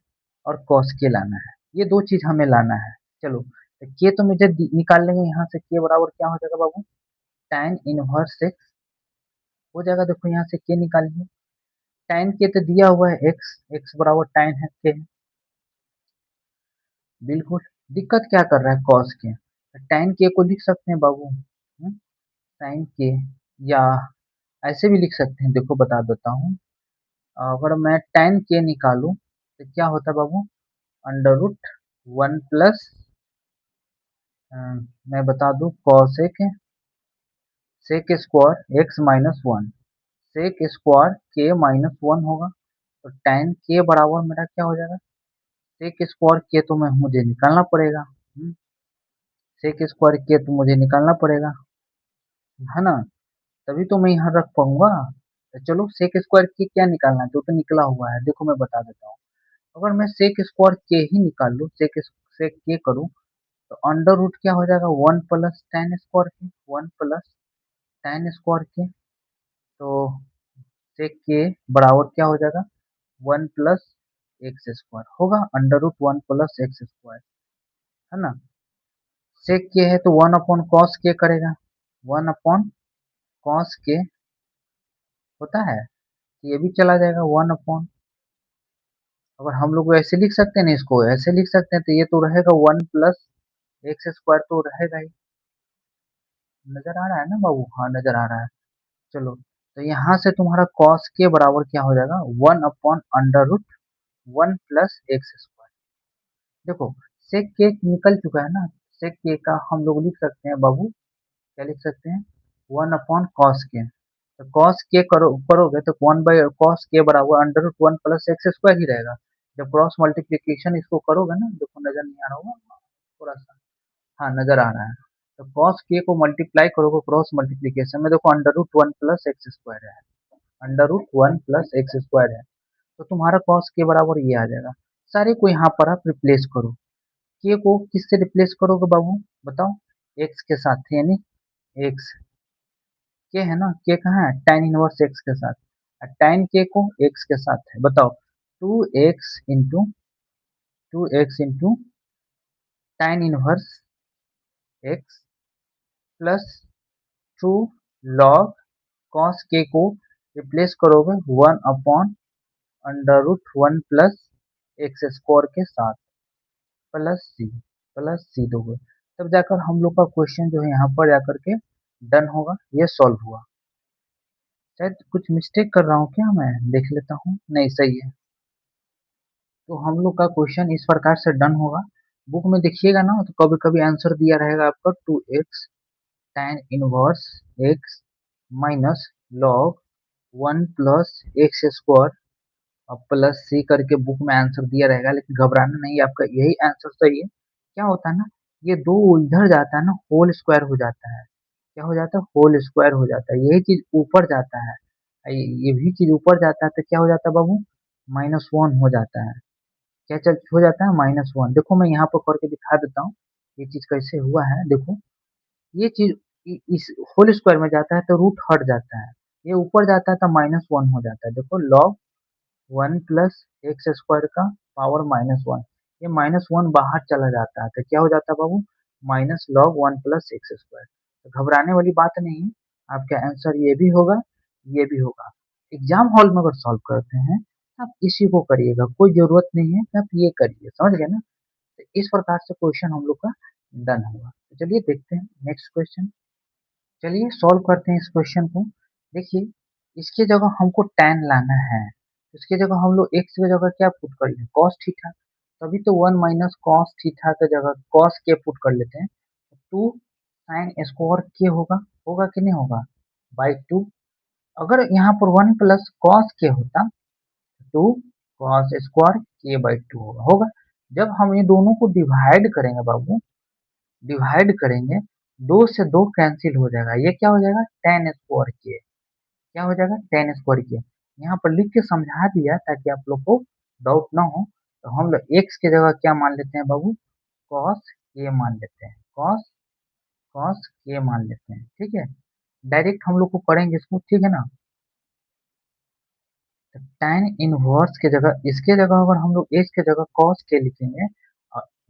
और कॉस के लाना है, ये दो चीज हमें लाना है। चलो तो के तो मुझे निकाल लेंगे, यहाँ से के बराबर क्या हो जाएगा बाबू, tan इनवर्स एक्स हो जाएगा। देखो यहाँ से के निकालिए, tan के तो दिया हुआ है एक्स, एक्स बराबर tan है के, बिल्कुल। दिक्कत क्या कर रहा है कॉस के, tan के को लिख सकते हैं बाबू, sin के, या ऐसे भी लिख सकते हैं, देखो बता देता हूँ। अगर मैं tan के निकालूं तो क्या होता है बाबू, अंडर रूट 1 प्लस, मैं बता दूं cosec sec square x minus one, sec square के माइनस वन होगा, तो tan के बराबर मेरा क्या हो जाएगा, सेक स्क्वायर के तो मैं मुझे निकालना पड़ेगा, सेक स्क्वायर के तो मुझे निकालना पड़ेगा, है ना, तभी तो मैं यहाँ रख पाऊंगा। तो चलो सेक स्क्वायर के क्या निकालना है, जो तो निकला हुआ है, देखो मैं बता देता हूँ। अगर मैं सेक स्क्वायर के ही निकाल लूँ, सेक के करूँ, तो अंडर रूट क्या हो जाएगा, 1 प्लस tan स्क्वायर के, 1 प्लस tan स्क्वायर के, तो सेक के बराबर क्या हो जाएगा, 1 प्लस एक्स स्क्वायर होगा, under root 1 plus x square, है ना। सेक के है तो 1 अपॉन कॉस के करेगा, 1 अपॉन कॉस के होता है, ये भी चला जाएगा 1 अपॉन, अगर हम लोग ऐसे लिख सकते हैं ना, इसको ऐसे लिख सकते हैं, तो ये तो रहेगा 1 प्लस एक्स स्क्वायर तो रहेगा ही, नजर आ रहा है ना बाबू, हाँ नजर आ रहा है। चलो तो यहाँ से तुम्हारा कॉस के बराबर क्या हो जाएगा, 1 upon under root 1 plus x square, देखो सेक के निकल चुका है ना, सेक के का हम लोग लिख सकते हैं बाबू, क्या लिख सकते हैं, 1 अपॉन कॉस के, तो कॉस के करोगे तो 1 बाई कॉस के बराबर under root 1 plus x square ही रहेगा। जब क्रॉस मल्टीप्लीकेशन इसको करोगे ना, देखो नजर नहीं आ रहा होगा थोड़ा सा, हाँ नजर आ रहा है, तो कॉस के को मल्टीप्लाई करोगे क्रॉस मल्टीप्लीकेशन में, देखो under root 1 plus x square है, under root 1 plus x square है, तो तुम्हारा कॉस के बराबर ये आ जाएगा। सारे को यहाँ पर आप रिप्लेस करो, के को किससे रिप्लेस करोगे बाबू बताओ, एक्स के साथ, यानी एक्स के है ना, के कहाँ है, tan इनवर्स एक्स के साथ, tan के को एक्स के साथ है, बताओ 2x into tan inverse x plus 2 log cos के को रिप्लेस करोगे 1 upon under root 1 plus x square के साथ, प्लस सी दोगे, तब जाकर हम लोग का क्वेश्चन जो है यहाँ पर जाकर के डन होगा, ये सॉल्व हुआ। शायद कुछ मिस्टेक कर रहा हूँ क्या, मैं देख लेता हूँ, नहीं सही है। तो हम लोग का क्वेश्चन इस प्रकार से डन होगा। बुक में देखिएगा ना, तो कभी कभी आंसर दिया रहेगा आपका 2x tan inverse x minus log 1 plus x square और प्लस सी करके बुक में आंसर दिया रहेगा, लेकिन घबराना नहीं, आपका यही आंसर सही है। क्या होता है ना, ये दो इधर जाता है ना, होल स्क्वायर हो जाता है, क्या हो जाता है, होल स्क्वायर हो जाता है, यही चीज ऊपर जाता है, ये भी चीज ऊपर जाता है तो क्या हो जाता है बाबू, -1 हो जाता है, क्या चल हो जाता है -1। देखो मैं यहाँ पर करके दिखा देता हूँ, ये चीज कैसे हुआ है, देखो ये चीज इस होल स्क्वायर में जाता है तो रूट हट जाता है, ये ऊपर जाता है तो -1 हो जाता है, देखो log 1 प्लस एक्स स्क्वायर का पावर -1, ये -1 बाहर चला जाता है तो क्या हो जाता है बाबू, minus log 1 plus x square, तो घबराने वाली बात नहीं है, आपका आंसर ये भी होगा, ये भी होगा। एग्जाम हॉल में अगर सॉल्व करते हैं आप इसी को करिएगा, कोई जरूरत नहीं है कि आप ये करिए, समझ गए ना। तो इस प्रकार से क्वेश्चन हम लोग का डन होगा, तो चलिए देखते हैं नेक्स्ट क्वेश्चन। चलिए सॉल्व करते हैं इस क्वेश्चन को। देखिए, इसके जगह हमको tan लाना है, इसके जगह हम लोग x की जगह क्या पुट कर लें, cos थीटा। तभी तो 1 माइनस कॉस थीटा की जगह cos के पुट कर लेते हैं, 2 साइन स्क्वायर के होगा, होगा कि नहीं होगा, बाई 2। अगर यहाँ पर 1 प्लस कॉस के होता, 2 कॉस स्क्वायर के बाई 2 होगा, होगा। जब हम ये दोनों को डिवाइड करेंगे बाबू, डिवाइड करेंगे, 2 से 2 कैंसिल हो जाएगा, ये क्या हो जाएगा, tan स्क्वायर के, क्या हो जाएगा, tan स्क्वायर के। यहाँ पर लिख के समझा दिया ताकि आप लोग को डाउट ना हो। तो हम लोग x की जगह क्या मान लेते हैं बाबू, cos के मान लेते हैं, cos के मान लेते हैं, ठीक है। डायरेक्ट हम लोग को करेंगे इसको, ठीक है ना। tan इनवर्स के जगह, इसके जगह अगर हम लोग x के जगह cos के लिखेंगे,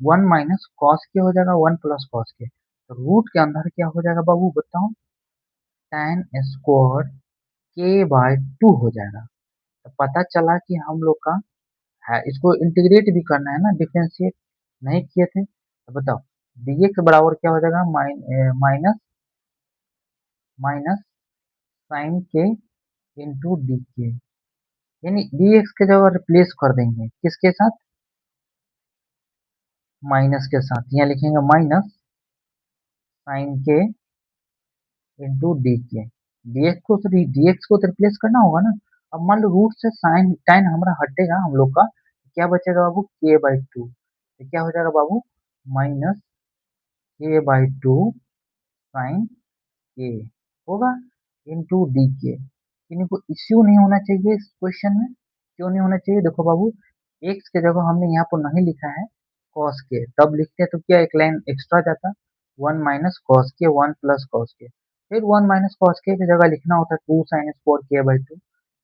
1 माइनस कॉस के हो जाएगा, 1 प्लस कॉस के, तो रूट के अंदर क्या हो जाएगा बाबू बताओ, tan स्क्वायर के बाय 2 हो जाएगा। तो पता चला कि हम लोग का है, इसको इंटीग्रेट भी करना है ना, डिफरेंशिएट नहीं किए थे, तो बताओ dx बराबर क्या हो जाएगा, माइनस माइनस साइन के इंटू डी के, यानी dx के जगह रिप्लेस कर देंगे किसके साथ, माइनस के साथ। यहाँ लिखेंगे माइनस साइन के इंटू डी के, dx को तो रिप्लेस करना होगा ना। अब मान लो रूट से साइन टाइन हमारा हटेगा हम लोग का, क्या बचेगा बाबू, के बाई 2, तो क्या हो जाएगा बाबू, माइनस के बाई 2 साइन के होगा इंटू डी के। इनको इश्यू नहीं होना चाहिए इस क्वेश्चन में, क्यों नहीं होना चाहिए, देखो बाबू, एक्स के जगह हमने यहाँ पर नहीं लिखा है कॉस के, तब लिखते तो क्या एक लाइन एक्स्ट्रा जाता, 1 माइनस कॉस के, 1 प्लस कॉस के, फिर 1 माइनस कॉस के जगह लिखना होता 2 साइन स्क्वायर के बाई 2,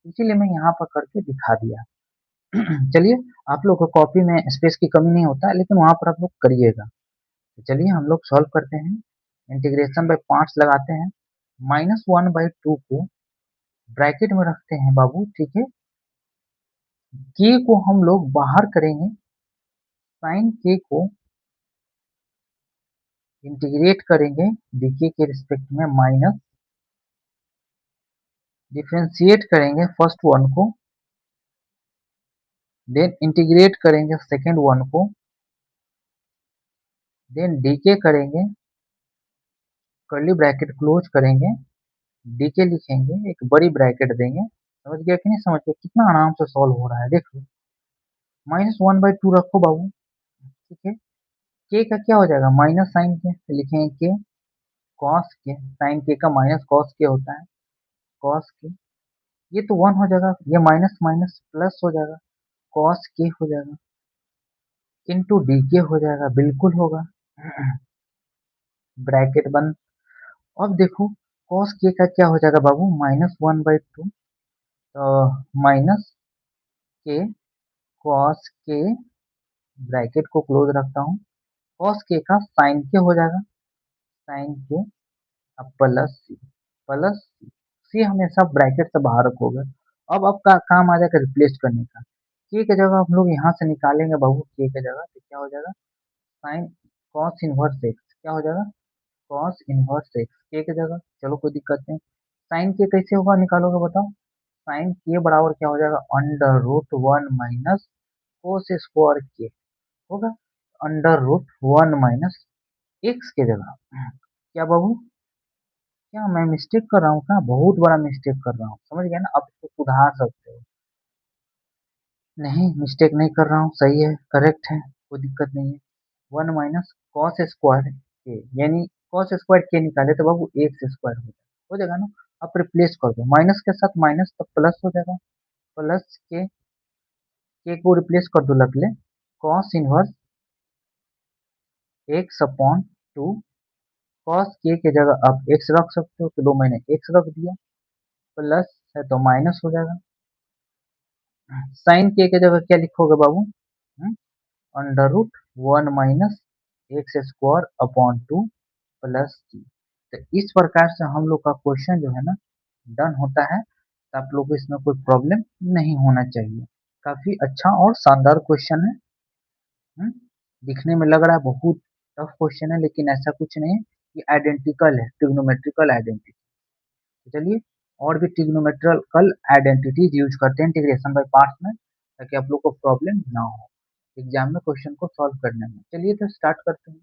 इसीलिए मैं यहाँ पर करके दिखा दिया। चलिए, आप लोग को कॉपी में स्पेस की कमी नहीं होता, लेकिन वहां पर आप लोग करिएगा। तो चलिए हम लोग सॉल्व करते हैं, इंटीग्रेशन बाय पार्ट्स लगाते हैं। -1/2 को ब्रैकेट में रखते हैं बाबू, ठीक है। के को हम लोग बाहर करेंगे, साइन के को इंटीग्रेट करेंगे डीके के रिस्पेक्ट में, माइनस डिफरेंशिएट करेंगे फर्स्ट वन को, देन इंटीग्रेट करेंगे सेकेंड वन को, देन डीके करेंगे, कर्ली ब्रैकेट क्लोज करेंगे, डीके लिखेंगे, एक बड़ी ब्रैकेट देंगे। समझ गया कि नहीं समझ गया, कितना आराम से सॉल्व हो रहा है, देख लो। -1/2 रखो बाबू, ठीक है। के का क्या हो जाएगा, माइनस साइन के, तो लिखेंगे के कॉस के, साइन के का माइनस कॉस के होता है, कॉस के, ये तो 1 हो जाएगा, ये माइनस माइनस प्लस हो जाएगा, कॉस के हो जाएगा, इंटू डी के हो जाएगा, बिल्कुल होगा। ब्रैकेट बंद। अब देखो, कॉस के का क्या हो जाएगा बाबू, -1/2, तो माइनस के कॉस के, ब्रैकेट को क्लोज रखता हूँ, कॉस के का साइन के हो जाएगा, साइन के, अब प्लस सी, प्लस सी, सी हमेशा ब्रैकेट से बाहर रखोगे। अब आपका काम आ जाएगा रिप्लेस करने का, के की जगह हम लोग यहाँ से निकालेंगे बाबू, के की जगह तो क्या हो जाएगा, साइन कॉस इनवर्स एक्स, क्या हो जाएगा, कॉस इनवर्स एक्स, के की जगह, चलो कोई दिक्कत नहीं। साइन के कैसे होगा निकालोगे बताओ, साइन के बराबर क्या हो जाएगा, √1 माइनस कोस स्क्वायर के होगा, √1 माइनस एक्स की जगह, क्या बाबू, क्या मैं मिस्टेक कर रहा हूँ, क्या बहुत बड़ा मिस्टेक कर रहा हूँ, समझ गया ना, अब इसको सुधार सकते हो। नहीं, मिस्टेक नहीं कर रहा हूँ, सही है, करेक्ट है, कोई दिक्कत नहीं है। 1 माइनस कॉस स्क्वायर के, यानी कॉस स्क्वायर के निकाले तो बाबू एक्स स्क्वायर हो जाएगा ना। अब रिप्लेस कर दो, माइनस के साथ माइनस तो प्लस हो जाएगा, प्लस के को रिप्लेस कर दो, रख ले cos inverse x upon 2, cos के जगह आप एक्स रख सकते हो, तो 2 मैंने एक्स रख दिया, प्लस है तो माइनस हो जाएगा, साइन के जगह क्या लिखोगे बाबू, √1 minus x square upon 2 plus T. तो इस प्रकार से हम लोग का क्वेश्चन जो है ना डन होता है, तो आप लोग को इसमें कोई प्रॉब्लम नहीं होना चाहिए। काफी अच्छा और शानदार क्वेश्चन है। हम्म, दिखने में लग रहा है बहुत टफ क्वेश्चन है, लेकिन ऐसा कुछ नहीं है, ये आइडेंटिकल है, ट्रिग्नोमेट्रिकल आइडेंटिटी। तो चलिए और भी ट्रिग्नोमेट्रिकल आइडेंटिटीज यूज करते हैं इंटीग्रेशन बाय पार्ट्स में, ताकि आप लोग को प्रॉब्लम ना हो एग्जाम में क्वेश्चन को सॉल्व करने में। चलिए तो स्टार्ट करते हैं।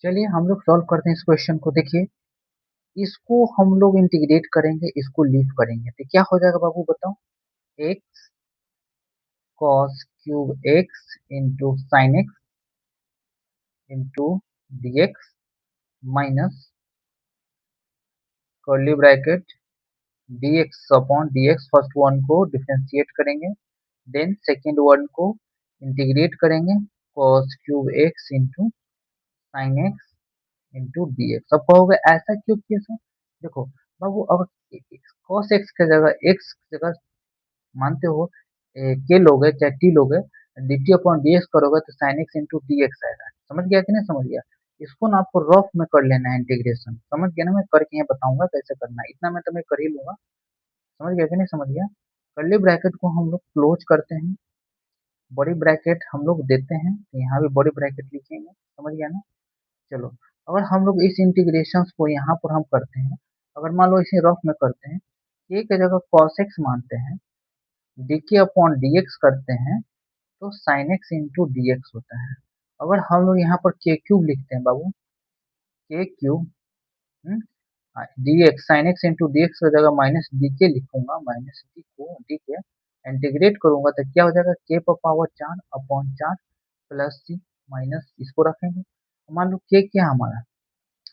चलिए हम लोग सॉल्व करते हैं इस क्वेश्चन को। देखिए इसको हम लोग इंटीग्रेट करेंगे, इसको लीव करेंगे तो क्या हो जाएगा बाबू बताओ। X cos cube x into sine x into D x minus curly bracket dx upon dx, first one को डिफरेंशिएट करेंगे, देन सेकेंड वन को इंटीग्रेट करेंगे, cos cube x into sine x into D x. अब कहोगे ऐसा क्यों किया सर? देखो बाबू, अगर cos x की जगह x की जगह मानते हो के लोगे चाहे टी लोगे, D T upon d x करोगे तो sine x into D x आएगा। समझ गया कि नहीं समझ गया? इसको ना आपको रफ में कर लेना है इंटीग्रेशन, समझ गया ना? मैं करके यहाँ बताऊंगा कैसे करना है, इतना मैं तुम्हें कर ही लूंगा। समझ गया कि नहीं समझ गया? कर्ली ब्रैकेट को हम लोग क्लोज करते हैं, बड़ी ब्रैकेट हम लोग देते हैं, तो यहाँ भी बड़ी ब्रैकेट लिखेंगे। समझ गया ना? चलो अगर हम लोग इस इंटीग्रेशन को यहाँ पर हम करते हैं, अगर मान लो इसे रफ में करते हैं, के की जगह cos x मानते हैं, डी के अपॉन डी एक्स करते हैं, तो sine x into D x होता है। अगर हम लोग यहाँ पर के क्यूब लिखते हैं बाबू, के cube D x sine x into D x की जगह माइनस डी के लिखूंगा, माइनस डी को डी के इंटीग्रेट करूंगा तो क्या हो जाएगा, के पर पावर 4 अपॉन 4 प्लस सी माइनस इसको रखेंगे। मान लो के क्या हमारा,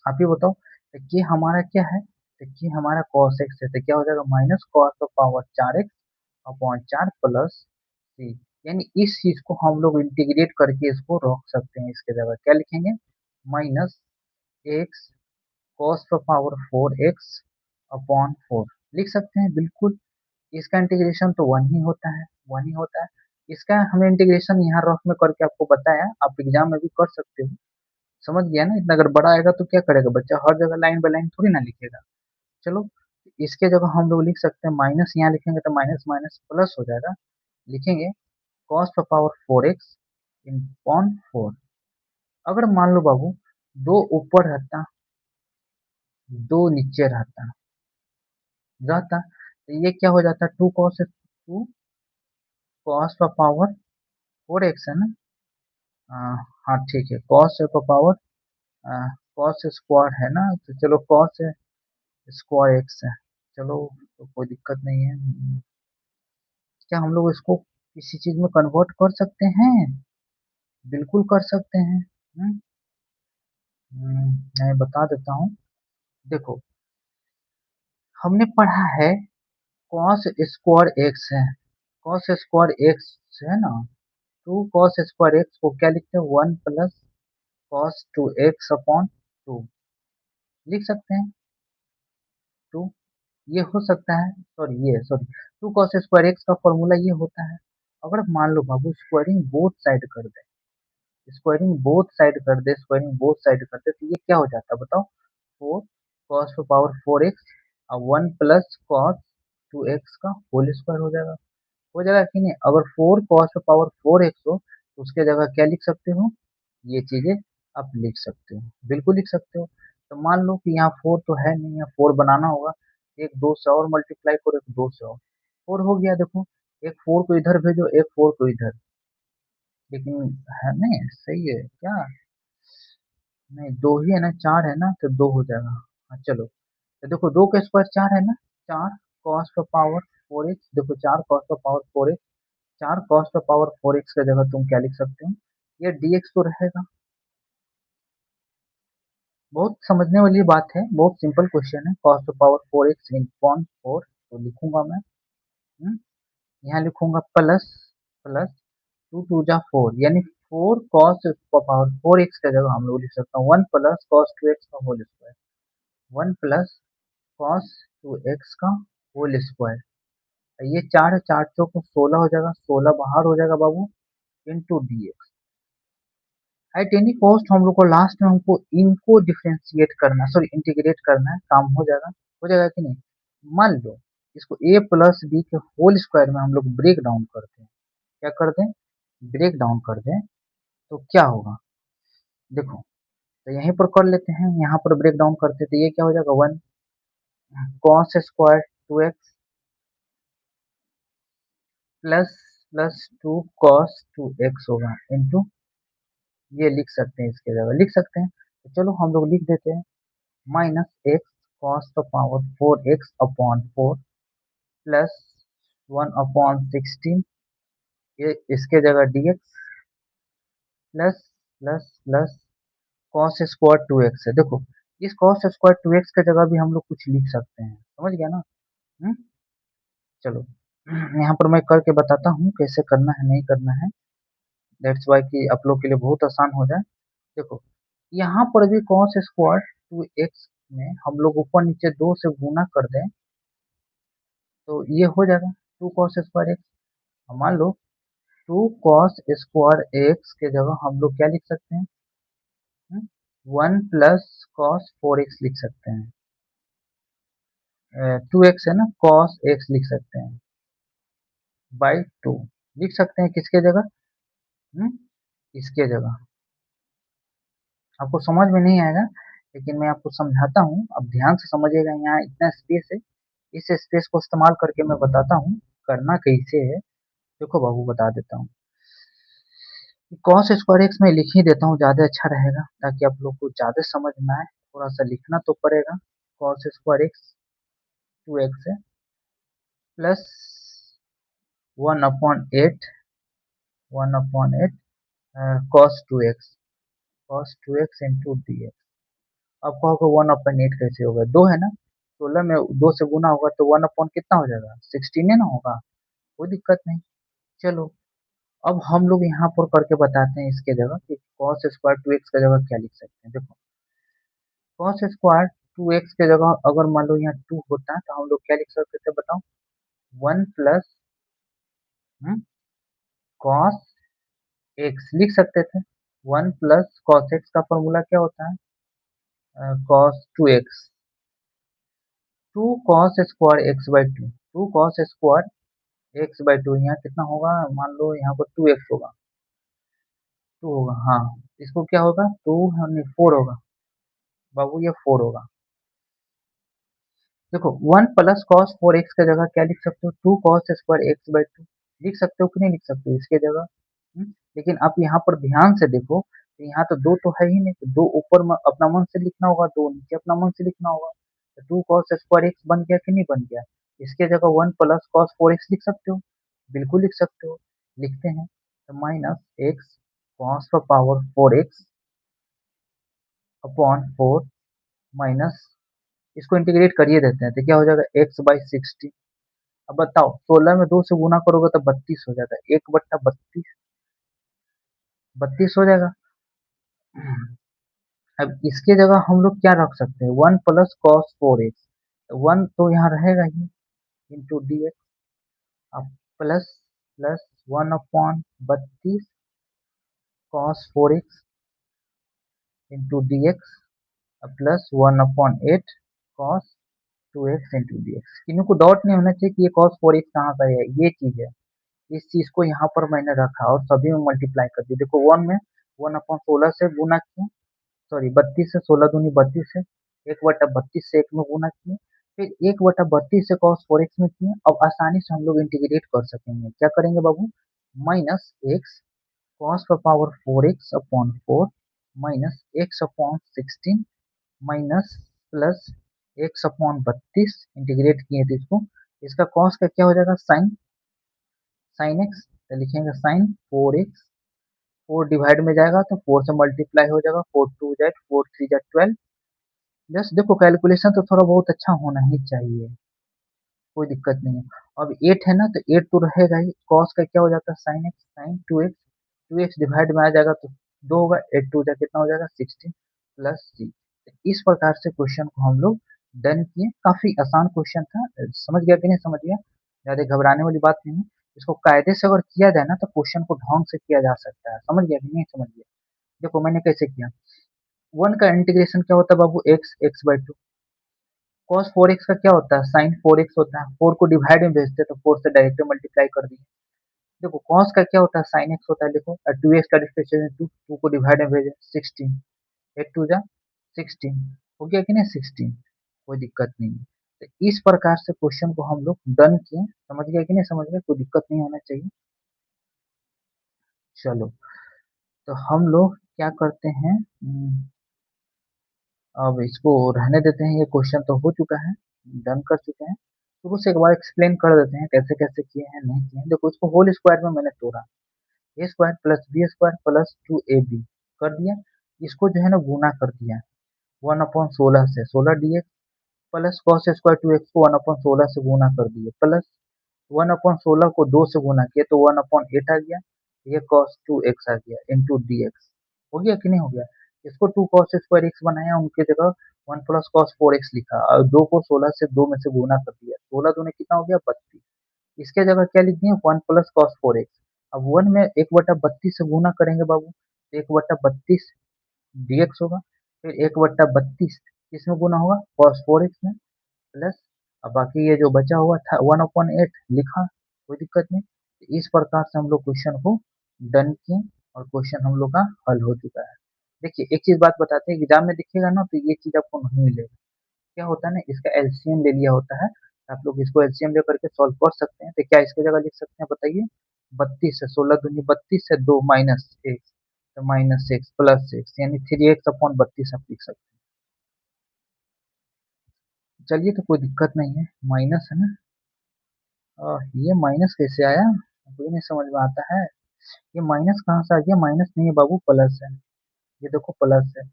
आप ही बताओ, तो के हमारा क्या है, तो के हमारा cos x है, तो क्या हो जाएगा माइनस cos पर पावर 4x अपॉन 4 प्लस सी। यानी इस चीज को हम लोग इंटीग्रेट करके इसको रख सकते हैं, इसके जगह क्या लिखेंगे, माइनस एक्स cos पर पावर 4x अपॉन 4 लिख सकते हैं बिल्कुल। इसका इंटीग्रेशन तो वन ही होता है, वन ही होता है। इसका हमने इंटीग्रेशन यहाँ रफ में करके आपको बताया, आप एग्जाम में भी कर सकते हो। समझ गया ना? इतना अगर बड़ा आएगा तो क्या करेगा बच्चा, हर जगह लाइन बाय लाइन थोड़ी ना लिखेगा। चलो इसके जगह हम लोग लिख सकते हैं, माइनस यहाँ लिखेंगे तो माइनस माइनस प्लस हो जाएगा, लिखेंगे cos पर पावर 4x अपॉन 4। अगर मान लो बाबू दो ऊपर रहता, दो नीचे रहता तो ये क्या हो जाता, टू कॉस का पावर 4x है ना? हाँ ठीक है, कॉस का पावर कॉस स्क्वायर है ना, तो चलो कॉस स्क्वायर एक्स है। चलो तो कोई दिक्कत नहीं है। क्या हम लोग इसको किसी चीज में कन्वर्ट कर सकते हैं? बिल्कुल कर सकते हैं। मैं बता देता हूँ। देखो हमने पढ़ा है कॉस स्क्वायर एक्स है, कॉस स्क्वायर एक्स है ना, टू कॉस स्क्वायर एक्स को क्या लिखते हैं, one plus cos two x upon two लिख सकते हैं। टू ये हो सकता है, sorry two cos square x का फॉर्मूला ये होता है। अगर मान लो बाबू स्क्वायरिंग बोथ साइड कर दे, स्क्वायरिंग बोथ साइड कर दे, स्क्वायरिंग बोथ साइड कर दे, तो ये क्या हो जाता है बताओ, four cos to power 4x और one plus cos two x का होल स्क्वायर हो जाएगा कि नहीं? अगर four cos to power 4x हो तो उसके जगह क्या लिख सकते हो, ये चीजें आप लिख सकते हो, बिल्कुल लिख सकते हो। तो मान लो कि यहाँ फोर तो है नहीं, यहाँ फोर बनाना होगा, एक दो से और मल्टीप्लाई करो, एक दो से और फोर हो गया। देखो एक फोर को इधर भेजो, एक फोर को इधर, लेकिन है नहीं सही है क्या? नहीं दो ही है ना, चार है ना, तो दो हो जाएगा। हाँ चलो, तो देखो दो का स्क्वायर चार है ना, चार कॉस का पावर 4x, देखो चार कॉस का पावर 4x, चार कॉस का पावर 4x का जगह तुम क्या लिख सकते हो, ये dx तो रहेगा। बहुत समझने वाली बात है, बहुत सिंपल क्वेश्चन है। Cos to power 4x upon 4 तो लिखूंगा मैं, हम्म, यहाँ लिखूंगा प्लस प्लस टू टू जा फोर, यानी फोर कॉस पावर 4x का जगह हम लोग लिख सकते हैं one plus cos two x का whole square, one plus cos two x का होल स्क्वायर। ये चार चार चौक 16 हो जाएगा, 16 बाहर हो जाएगा बाबू, into D x. At any cost हम लोग को लास्ट में हमको इनको डिफरेंशिएट करना, सॉरी इंटीग्रेट करना है, काम हो जाएगा कि नहीं? मान लो इसको ए प्लस बी के होल स्क्वायर में हम लोग ब्रेक डाउन करते हैं, क्या कर दें, ब्रेक डाउन कर दें, तो क्या होगा देखो, तो यहीं पर कर लेते हैं, यहाँ पर ब्रेक डाउन करते तो ये क्या हो जाएगा 1 cos square 2x plus plus 2 cos 2x होगा इंटू ये लिख सकते हैं, इसके जगह लिख सकते हैं, तो चलो हम लोग लिख देते हैं माइनस एक्स कॉस का power 4x upon 4 plus 1 upon 16 ये इसके जगह dx plus plus plus cos square 2x है। देखो इस कॉस स्क्वायर 2x की जगह भी हम लोग कुछ लिख सकते हैं, समझ गया ना। हम्म चलो यहाँ पर मैं करके बताता हूँ कैसे करना है नहीं करना है, दैट्स वाई कि आप लोग के लिए बहुत आसान हो जाए। देखो यहाँ पर भी कॉस स्क्वायर 2x में हम लोग ऊपर नीचे 2 से गुना कर दें तो ये हो जाएगा 2 कॉस स्क्वायर एक्स। मान लो 2 कॉस स्क्वायर एक्स के जगह हम लोग क्या लिख सकते हैं, 1 प्लस कॉस 4x लिख सकते हैं, 2x है ना, कॉस x लिख सकते हैं बाई 2 लिख सकते हैं किसके जगह, हम्म, इसके जगह। आपको समझ में नहीं आएगा लेकिन मैं आपको समझाता हूँ, अब ध्यान से समझिएगा, यहाँ इतना स्पेस है, इस स्पेस को इस्तेमाल करके मैं बताता हूँ करना कैसे है। देखो बाबू बता देता हूँ, कॉस स्क्वायर एक्स में लिख ही देता हूँ, ज़्यादा अच्छा रहेगा ताकि आप लोग को ज़्यादा समझ में आए, थोड़ा सा लिखना तो पड़ेगा। कॉस स्क्वायर एक्स 2x है plus 1/8 1/8 cos 2x into D x. अब कहोगे 1/8 कैसे होगा, 2 है ना, 16 में 2 से गुना होगा तो 1 अपॉन कितना हो जाएगा 16 है ना होगा, कोई दिक्कत नहीं। चलो अब हम लोग यहाँ पर करके बताते हैं इसके जगह कि कॉस स्क्वायर 2x की जगह क्या लिख सकते हैं। देखो कॉस स्क्वायर 2x की जगह अगर मान लो यहाँ 2 होता है तो हम लोग क्या लिख सकते थे बताओ, 1 प्लस कॉस एक्स लिख सकते थे। 1 प्लस कॉस एक्स का फॉर्मूला क्या होता है, cos 2x, 2 cos square x by 2, 2 cos square x by 2, यहाँ कितना होगा, मान लो यहाँ पर 2x होगा, 2 होगा, हाँ इसको क्या होगा 2 नहीं 4 होगा बाबू, ये 4 होगा। देखो 1 प्लस कॉस 4x की जगह क्या लिख सकते हो, 2 कॉस स्क्वायर एक्स बाई 2 लिख सकते हो कि नहीं लिख सकते हो इसके जगह। लेकिन आप यहाँ पर ध्यान से देखो तो यहाँ तो 2 तो है ही नहीं, तो 2 ऊपर में अपना मन से लिखना होगा, 2 नीचे अपना मन से लिखना होगा, तो 2 कॉस स्क्वायर एक्स बन गया कि नहीं बन गया, इसके जगह 1 प्लस कॉस 4x लिख सकते हो, बिल्कुल लिख सकते हो। लिखते हैं तो माइनस एक्स कॉस का पावर 4x अपॉन 4 माइनस इसको इंटीग्रेट करिए देते हैं तो क्या हो जाएगा एक्स बाई 60। अब बताओ 16 में 2 से गुना करोगे तो 32 हो जाएगा, 1/32 32 हो जाएगा। अब इसके जगह हम लोग क्या रख सकते हैं, 1 प्लस कॉस 4x, 1 तो यहाँ रहेगा ही इंटू डी एक्स, अब plus plus 1/32 cos 4x into D x plus 1/8 cos 2x into D x. इनको डॉट नहीं होना चाहिए कि ये कॉस 4x कहाँ का है, ये चीज है, इस चीज को यहाँ पर मैंने रखा और सभी में मल्टीप्लाई कर दिया। देखो 1 में 1/16 से गुना किया, सॉरी 32 से, 16 दूनी 32 से, 1/32 से 1 में गुना किए, फिर 1/32 से cos 4x में किए। अब आसानी से हम लोग इंटीग्रेट कर सकेंगे, क्या करेंगे बाबू, माइनस एक्स कॉस का power 4x upon 4 minus x upon 16 minus plus x upon 32 integrate किए थे इसको, इसका कॉस का क्या हो जाएगा साइन, साइन एक्स, तो लिखेंगे साइन 4x, 4 डिवाइड में जाएगा तो 4 से मल्टीप्लाई हो जाएगा, 4 2 जेड 4 3 जेड 12। जस्ट देखो कैलकुलेशन तो थोड़ा बहुत अच्छा होना ही चाहिए, कोई दिक्कत नहीं है। अब 8 है ना तो 8 तो रहेगा ही, कॉस का क्या हो जाता है sine x, sign 2x, 2x divide में आ जाएगा तो 2 होगा, 8 2 जा कितना हो जाएगा 16 प्लस सी। इस प्रकार से क्वेश्चन को हम लोग डन किए, काफी आसान क्वेश्चन था, समझ गया कि नहीं समझ गया, ज्यादा घबराने वाली बात नहीं है। इसको कायदे से अगर किया जाए ना तो क्वेश्चन को ढंग से किया जा सकता है, समझ गया कि नहीं समझ गया। देखो मैंने कैसे किया, 1 का इंटीग्रेशन क्या होता है बाबू, x x by 2, cos 4x का क्या होता है साइन 4x होता है, 4 को डिवाइड में भेजते तो 4 से डायरेक्ट मल्टीप्लाई कर दिए। देखो cos का क्या होता है साइन x होता है, देखो 2x का डिफरेंशिएशन 2, 2 को डिवाइड में भेजे 16, 8 टू जा 16 हो गया कि नहीं 16, कोई दिक्कत नहीं है। तो इस प्रकार से क्वेश्चन को हम लोग डन किए, समझ गए कि नहीं समझ गए, कोई दिक्कत नहीं होना चाहिए। चलो, तो हम लोग क्या करते हैं, अब इसको रहने देते हैं, ये क्वेश्चन तो हो चुका है, डन कर चुके हैं। शुरू से एक बार एक्सप्लेन कर देते हैं कैसे कैसे किए हैं नहीं किए हैं। देखो, इसको होल स्क्वायर में मैंने तोड़ा, A square plus B square plus 2ab कर दिया। इसको जो है ना गुना कर दिया 1/16 से, 16 dx plus cos square 2x को 1/16 से गुना कर दिए, प्लस 1/16 को 2 से गुना किया तो 1/8 आ गया, ये कॉस 2x आ गया इंटू डी एक्स। हो गया कि नहीं हो गया। इसको 2 कॉस स्क्वायर एक्स बनाया, उनके जगह 1 प्लस कॉस 4x लिखा और 2 को 16 से 2 में से गुना कर दिया, 16 दूनी कितना हो गया 32। इसके जगह क्या लिख दिए 1 प्लस कॉस 4x। अब 1 में 1/32 से गुना करेंगे बाबू, तो 1/32 dx होगा, फिर 1/32 किसमें गुना होगा कॉस 4x में, प्लस अब बाकी ये जो बचा हुआ था 1/8 लिखा, कोई दिक्कत नहीं। तो इस प्रकार से हम लोग क्वेश्चन को डन किए और क्वेश्चन हम लोग का हल हो चुका है। देखिए एक चीज बात बताते हैं, एग्जाम में दिखेगा ना तो ये चीज आपको नहीं मिलेगा। क्या होता है ना, इसका एलसीएम ले लिया होता है, आप लोग इसको एलसीएम ले करके सॉल्व कर सकते हैं। तो क्या इसकी जगह लिख सकते हैं बताइए, 32 से 16 दूनी 32 से 2 माइनस एक्स, तो माइनस एक्स प्लस एक्स यानी 3x/32 आप लिख सकते हैं। चलिए तो कोई दिक्कत नहीं है, माइनस है ना। ये माइनस कैसे आया, मुझे नहीं समझ में आता है। ये माइनस कहाँ से आ गया, माइनस नहीं है बाबू प्लस है, ये देखो प्लस है,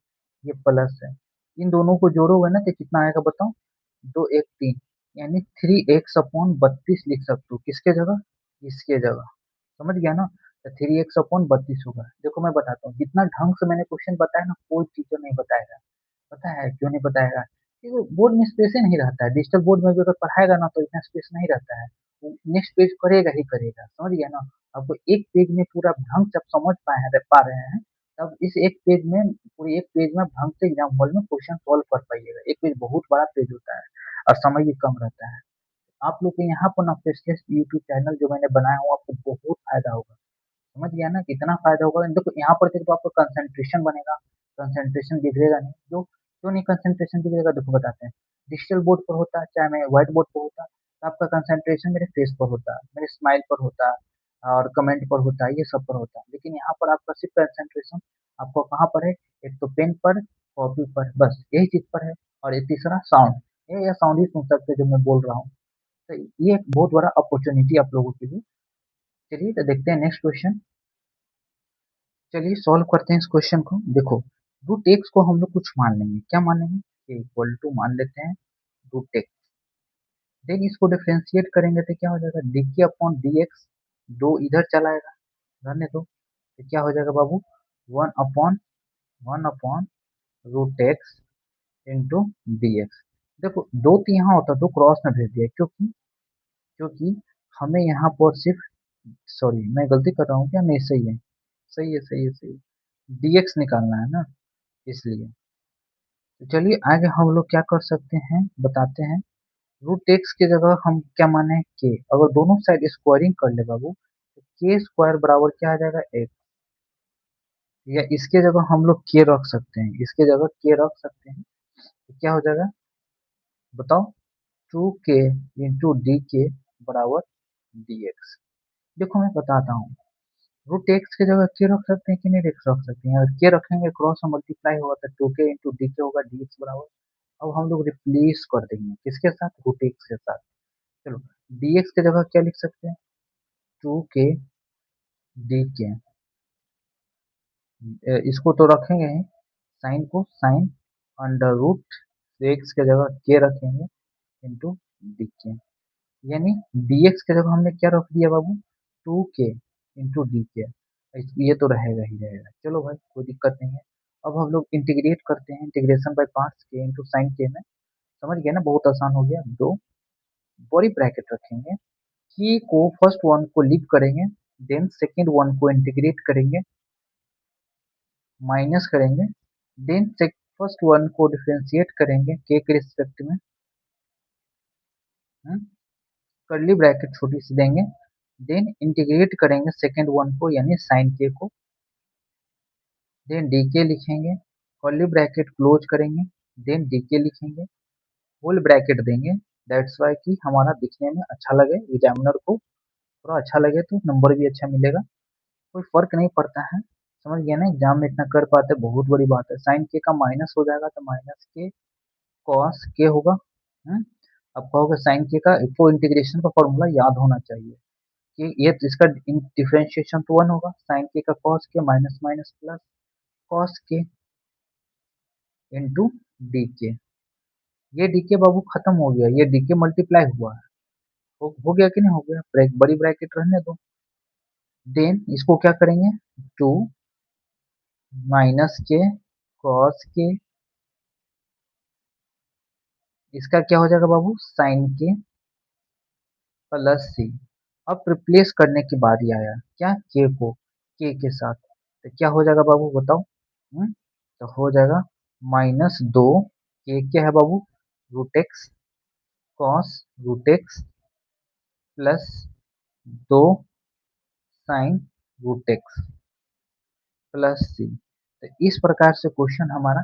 ये प्लस है। इन दोनों को जोड़ोगे ना तो कितना आएगा बताओ, 2 1 3 यानी 3x/32 लिख सकते हो, किसके जगह, इसके जगह। समझ गया ना, तो 3x/32 होगा। देखो मैं बताता हूँ, जितना ढंग से मैंने क्वेश्चन बताया ना कोई टीचर नहीं बताएगा। पता है क्यों नहीं बताएगा, क्योंकि बोर्ड में स्पेस ही नहीं रहता है। डिजिटल बोर्ड में भी अगर पढ़ाएगा ना तो इतना स्पेस नहीं रहता है, नेक्स्ट पेज करेगा ही करेगा, समझ गया ना। आपको एक पेज में पूरा ढंग से आप समझ पा रहे हैं, तब इस एक पेज में, पूरे एक पेज में ढंग से एग्जाम हॉल में क्वेश्चन सॉल्व कर पाइएगा। एक पेज बहुत बड़ा पेज होता है और समय भी कम रहता है। आप लोग के यहाँ पर ना फेसलेस यूट्यूब चैनल जो मैंने बनाया हूँ, आपको बहुत फायदा होगा। समझ गया ना कितना फायदा होगा। देखो यहाँ पर देखो आपका कंसंट्रेशन बनेगा, कंसंट्रेशन बिगड़ेगा नहीं। जो क्यों नहीं कंसंट्रेशन बिगड़ेगा, देखो बताते हैं। डिजिटल बोर्ड पर होता है, चाहे मैं व्हाइट बोर्ड पर होता, तो आपका कंसंट्रेशन मेरे फेस पर होता, मेरे स्माइल पर होता और कमेंट पर होता है, ये सब पर होता है। लेकिन यहाँ पर आपका सिर्फ कंसंट्रेशन आपको कहाँ पर है, एक तो पेन पर, कॉपी पर, बस यही चीज पर है। और ये तीसरा साउंड, ये साउंड ही सुन सकते हैं जो मैं बोल रहा हूँ। तो ये एक बहुत बड़ा अपॉर्चुनिटी आप लोगों के लिए। चलिए तो देखते हैं नेक्स्ट क्वेश्चन। चलिए सॉल्व करते हैं इस क्वेश्चन को। देखो, रूट एक्स को हम लोग कुछ मान लेंगे, क्या मानेंगे, इक्वल टू मान लेते हैं रूट एक्स। देन इसको डिफरेंशिएट करेंगे तो क्या हो जाएगा, डी के अपॉन डी एक्स, दो इधर चला आएगा, रहने दो, तो क्या हो जाएगा बाबू, one upon root x into D x. देखो दो तो यहाँ होता, दो क्रॉस में भेज दिया, क्योंकि क्योंकि हमें यहाँ पर सिर्फ, सॉरी मैं गलती कर रहा हूँ क्या, नहीं सही है, सही है सही है सही है, डी एक्स निकालना है ना, इसलिए। तो चलिए आगे हम लोग क्या कर सकते हैं बताते हैं। रूट एक्स की जगह हम क्या माने के, अगर दोनों साइड स्क्वायरिंग कर ले बाबू, तो के स्क्वायर बराबर क्या आ जाएगा एक, या इसके जगह हम लोग के रख सकते हैं, इसके जगह के रख सकते हैं, तो क्या हो जाएगा बताओ, 2k इंटू डी के बराबर डी एक्स। देखो मैं बताता हूँ, रूट एक्स की जगह के रख सकते हैं कि नहीं रख सकते हैं, अगर के रखेंगे क्रॉस में मल्टीप्लाई होगा तो 2k इंटू डी के होगा डी एक्स बराबर। अब हम लोग रिप्लेस कर देंगे किसके साथ, रूट एक्स के साथ। चलो, dx की जगह क्या लिख सकते हैं, 2k डी के, इसको तो रखेंगे ही, साइन को साइन अंडर रूट एक्स की जगह के रखेंगे इंटू डी के, यानी dx की जगह हमने क्या रख दिया बाबू, 2k इंटू डी के। ये तो रहेगा ही रहेगा, चलो भाई कोई दिक्कत नहीं है। अब हम लोग इंटीग्रेट करते हैं, इंटीग्रेशन बाय पार्ट्स के इंटू साइन के में, समझ गया ना, बहुत आसान हो गया। दो बड़ी ब्रैकेट रखेंगे, की को फर्स्ट वन को लीव करेंगे, देन सेकेंड वन को इंटीग्रेट करेंगे, माइनस करेंगे, देन फर्स्ट वन को डिफरेंशिएट करेंगे के रिस्पेक्ट में, कर्ली ब्रैकेट छोटी सी देंगे, देन इंटीग्रेट करेंगे सेकेंड वन को यानी साइन के को, देन डी के लिखेंगे, कर्ली ब्रैकेट क्लोज करेंगे, देन डीके लिखेंगे, होल ब्रैकेट देंगे। दैट्स वाई कि हमारा दिखने में अच्छा लगे, एग्जामिनर को थोड़ा अच्छा लगे तो नंबर भी अच्छा मिलेगा। कोई फर्क नहीं पड़ता है, समझ गया ना। एग्जाम में इतना कर पाते बहुत बड़ी बात है। साइन के का माइनस हो जाएगा तो माइनस के कॉस के होगा। अब कहोगे साइन के का इसको इंटीग्रेशन का फॉर्मूला याद होना चाहिए कि ये इसका डिफरेंशिएशन तो वन होगा, साइन के का कॉस के माइनस माइनस प्लस कॉस के इंटू डी के। ये डी के बाबू खत्म हो गया, ये डी के मल्टीप्लाई हुआ है। हो गया कि नहीं हो गया, बड़ी ब्रैकेट रहने दो। देन इसको क्या करेंगे, टू माइनस के कॉस के, इसका क्या हो जाएगा बाबू, साइन के प्लस सी। अब रिप्लेस करने की बारी आया क्या, के को के साथ, तो क्या हो जाएगा बाबू बताओ। तो हो जाएगा -2 के क्या है बाबू, root x cos root x plus 2 sine root x plus C. तो इस प्रकार से क्वेश्चन हमारा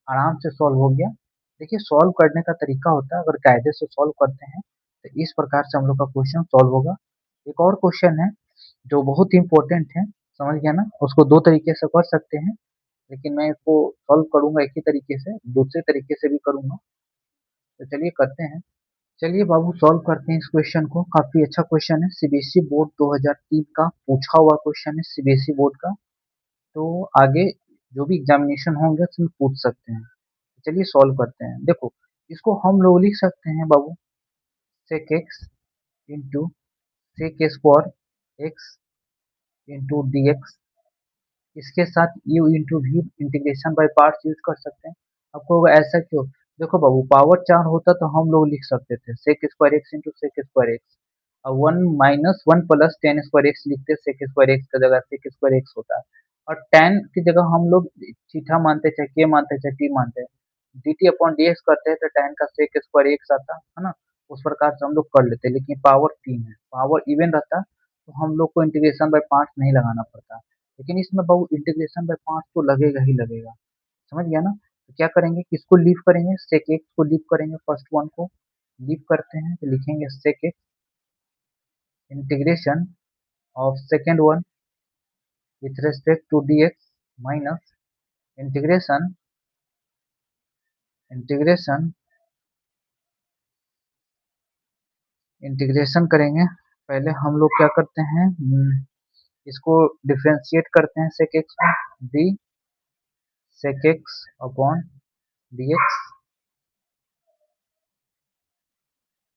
आराम से सॉल्व हो गया। देखिए सॉल्व करने का तरीका होता है, अगर कायदे से सॉल्व करते हैं तो इस प्रकार से हम लोग का क्वेश्चन सॉल्व होगा। एक और क्वेश्चन है जो बहुत ही इंपॉर्टेंट है, समझ गया ना। उसको दो तरीके से कर सकते हैं, लेकिन मैं इसको सॉल्व करूंगा एक ही तरीके से, दूसरे तरीके से भी करूंगा। तो चलिए करते हैं। चलिए बाबू सॉल्व करते हैं इस क्वेश्चन को। काफी अच्छा क्वेश्चन है, सीबीएसई बोर्ड 2003 का पूछा हुआ क्वेश्चन है, सीबीएसई बोर्ड का। तो आगे जो भी एग्जामिनेशन होंगे उसमें पूछ सकते हैं। चलिए सॉल्व करते हैं। देखो इसको हम लोग लिख सकते हैं बाबू, sec x into sec square x into D x. इसके साथ U into V integration by parts use कर सकते हैं। आपको होगा ऐसा क्यों, देखो बाबू पावर 4 होता तो हम लोग लिख सकते थे sec square x into sec square x, और 1 - 1 प्लस टेन स्क्वायर एक्स लिखते, सेक स्क्वायर एक्स की जगह सेक स्क्वायर एक्स होता है। और टेन की जगह हम लोग थीटा मानते, चाहे के मानते, चाहे टी मानते, D T upon d x करते हैं तो टेन का सेक स्क्वायर एक्स आता है ना। उस प्रकार से हम लोग कर लेते, लेकिन पावर 3 है, पावर इवन रहता तो हम लोग को इंटीग्रेशन बाय पार्ट्स नहीं लगाना पड़ता। लेकिन इसमें बहु इंटीग्रेशन बाय पार्ट्स तो लगेगा ही लगेगा, समझ गया ना। तो क्या करेंगे, किसको लीव करेंगे, सेक एक्स को लीव करेंगे, फर्स्ट वन को लीव करते हैं तो लिखेंगे sec x integration of second one with respect to d x minus integration integration integration करेंगे। पहले हम लोग क्या करते हैं, इसको डिफ्रेंशिएट करते हैं सेक एक्स में, d sec x upon d x,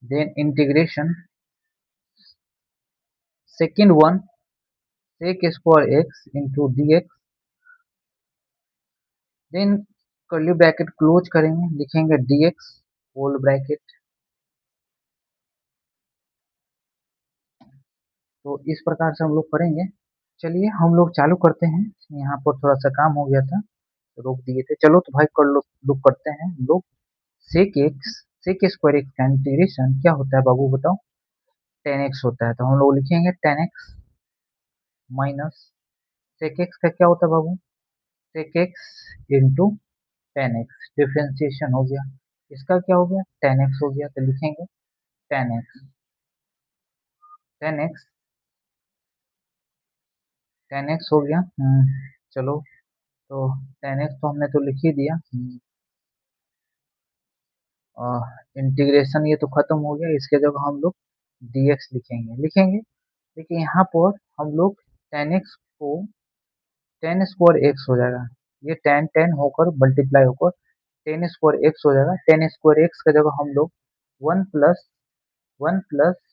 then integration second one sec square x into D x, then curly bracket close करेंगे, लिखेंगे डी एक्स होल ब्रैकेट। तो इस प्रकार से हम लोग करेंगे। चलिए हम लोग चालू करते हैं, यहाँ पर थोड़ा सा काम हो गया था तो रोक दिए थे। चलो तो भाई कर लो, लोग करते हैं लोग। Sec x sec square x का इंटीग्रेशन क्या होता है बाबू बताओ, टेन एक्स होता है। तो हम लोग लिखेंगे tan x minus sec x का क्या होता है बाबू, sec x into tan x, differentiation हो गया। इसका क्या हो गया, टेन एक्स हो गया, तो लिखेंगे tan x, ten x ten x हो गया। चलो तो टेन एक्स तो हमने तो लिख ही दिया। इंटीग्रेशन ये तो खत्म हो गया, इसके जगह हम लोग डी एक्स लिखेंगे लिखेंगे देखिए यहाँ पर हम लोग टेन एक्स को टेन स्क्वायर एक्स हो जाएगा, ये टेन टेन होकर मल्टीप्लाई होकर टेन स्क्वायर एक्स हो जाएगा। टेन स्क्वायर एक्स की जगह हम लोग one plus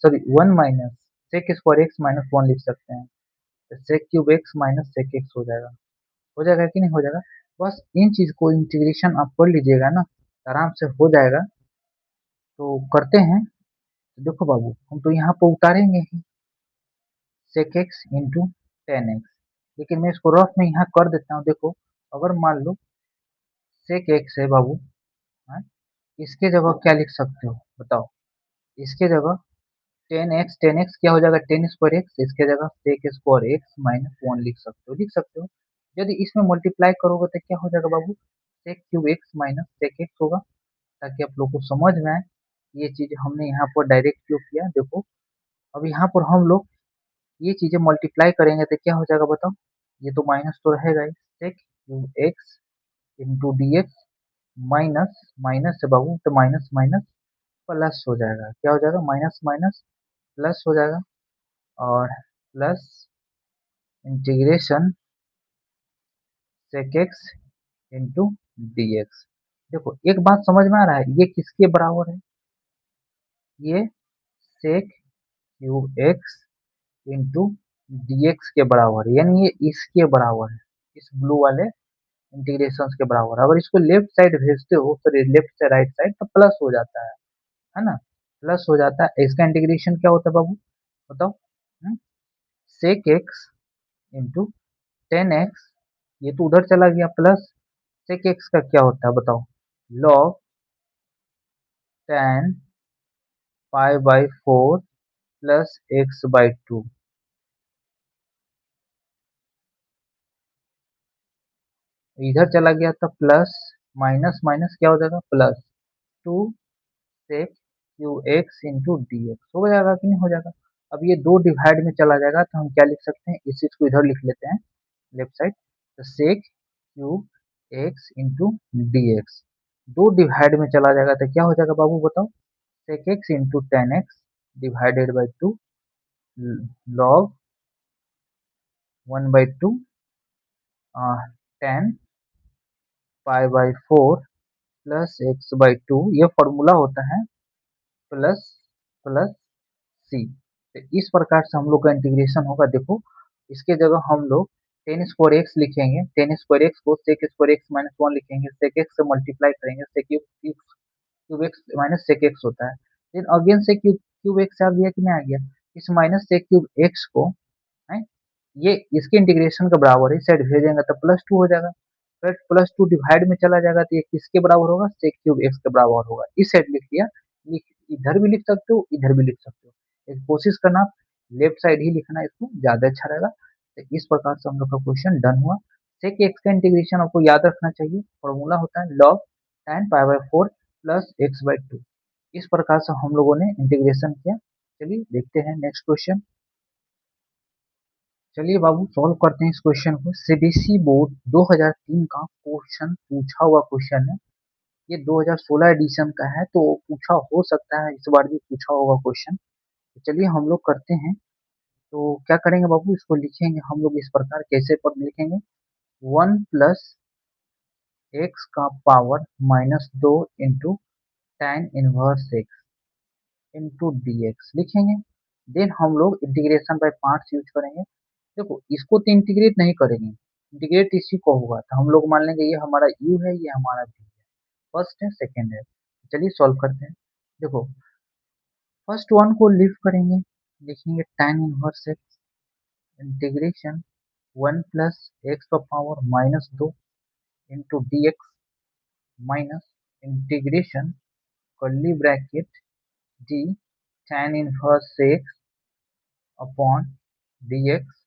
sorry one minus sec square x minus one लिख सकते हैं, तो sec cube x minus sec x हो जाएगा कि नहीं हो जाएगा। बस इन चीज को इंटीग्रेशन आप कर लीजिएगा ना, आराम से हो जाएगा। तो करते हैं। तो देखो बाबू हम तो यहाँ पर उतारेंगे ही sec x into tan x, लेकिन मैं इसको रफ में यहाँ कर देता हूँ। देखो अगर मान लो सेक एक्स है बाबू, हाँ, इसके जगह क्या लिख सकते हो बताओ, इसके जगह टेन एक्स क्या हो जाएगा, टेन स्क्वायर एक्स, इसके जगह sec square x minus one लिख सकते हो, लिख सकते हो। यदि इसमें मल्टीप्लाई करोगे तो क्या हो जाएगा बाबू, sec cube x minus sec x होगा, ताकि आप लोग को समझ में आए। ये चीज हमने यहाँ पर डायरेक्ट क्यों किया, देखो अब यहाँ पर हम लोग ये चीजें मल्टीप्लाई करेंगे तो क्या हो जाएगा बताओ, ये तो माइनस तो रहेगा ही, sec cube x into D x minus minus से बाबू तो माइनस माइनस प्लस हो जाएगा, क्या हो जाएगा माइनस माइनस प्लस हो जाएगा, और plus integration sec x into D x. देखो एक बात समझ में आ रहा है, ये किसके बराबर है, ये sec cube x into D x के बराबर है, यानी ये इसके बराबर है, इस ब्लू वाले इंटीग्रेशन के बराबर है। अगर इसको लेफ्ट साइड भेजते हो तो लेफ्ट से राइट साइड तो प्लस हो जाता है ना, प्लस हो जाता है। इसका इंटीग्रेशन क्या होता है बाबू बताओ, sec x into tan x, ये तो उधर चला गया, प्लस सेक एक्स का क्या होता है बताओ, log ten pi by four plus x by to, इधर चला गया था प्लस, माइनस माइनस क्या हो जाएगा plus two sec cube x into D x, हो जाएगा कि नहीं हो जाएगा। अब ये दो डिवाइड में चला जाएगा तो हम क्या लिख सकते हैं, इस चीज को इधर लिख लेते हैं लेफ्ट साइड, तो sec cube x into D x दो डिवाइड में चला जाएगा तो क्या हो जाएगा बाबू बताओ, sec x into tan x divided by two log one by two tan pi by four plus x by two, ये फॉर्मूला होता है प्लस प्लस सी। तो इस प्रकार से हम लोग का इंटीग्रेशन होगा। देखो इसके जगह हम लोग टेन स्क्वायर एक्स लिखेंगे, टेन स्क्वायर एक्स को sec square x minus one लिखेंगे, सेक एक्स से मल्टीप्लाई करेंगे, sec cube x minus sec x होता है, फिर अगेन से क्यूब क्यूब एक्स आ गया कि नहीं आ गया, इस माइनस सेक क्यूब एक्स को है, ये इसके इंटीग्रेशन के बराबर है, इस साइड भेजेंगे तो प्लस टू हो जाएगा, फिर प्लस टू डिवाइड में चला जाएगा तो ये किसके बराबर होगा, सेक क्यूब एक्स के बराबर होगा, इस साइड लिख लिया, इधर भी लिख सकते हो इधर भी लिख सकते हो, एक कोशिश करना लेफ्ट साइड ही लिखना, इसको ज्यादा अच्छा रहेगा। तो इस प्रकार से हम लोग का क्वेश्चन डन हुआ। सेक एक्स का इंटीग्रेशन आपको याद रखना चाहिए, फॉर्मूला होता है log tan pi by four plus x by to, इस प्रकार से हम लोगों ने इंटीग्रेशन किया। चलिए देखते हैं नेक्स्ट क्वेश्चन। चलिए बाबू सॉल्व करते हैं इस क्वेश्चन को। सीबीएसई बोर्ड 2003 का क्वेश्चन पूछा हुआ क्वेश्चन है, ये 2016 एडिशन का है तो पूछा हो सकता है इस बार भी पूछा होगा क्वेश्चन। तो चलिए हम लोग करते हैं, तो क्या करेंगे बाबू, इसको लिखेंगे हम लोग इस प्रकार, कैसे पर लिखेंगे, वन प्लस एक्स का पावर माइनस दो into tan inverse x into D x लिखेंगे। देन हम लोग इंटीग्रेशन बाय पार्ट्स यूज करेंगे। देखो इसको तो इंटीग्रेट नहीं करेंगे, इंटीग्रेट इसी को होगा तो हम लोग मान लेंगे ये हमारा u है, ये हमारा v है, फर्स्ट है सेकंड है। चलिए सॉल्व करते हैं। देखो फर्स्ट वन को लिव करेंगे, लिखेंगे tan inverse x integration one plus x का पावर माइनस दो into D x minus integration curly bracket D tan inverse x upon d x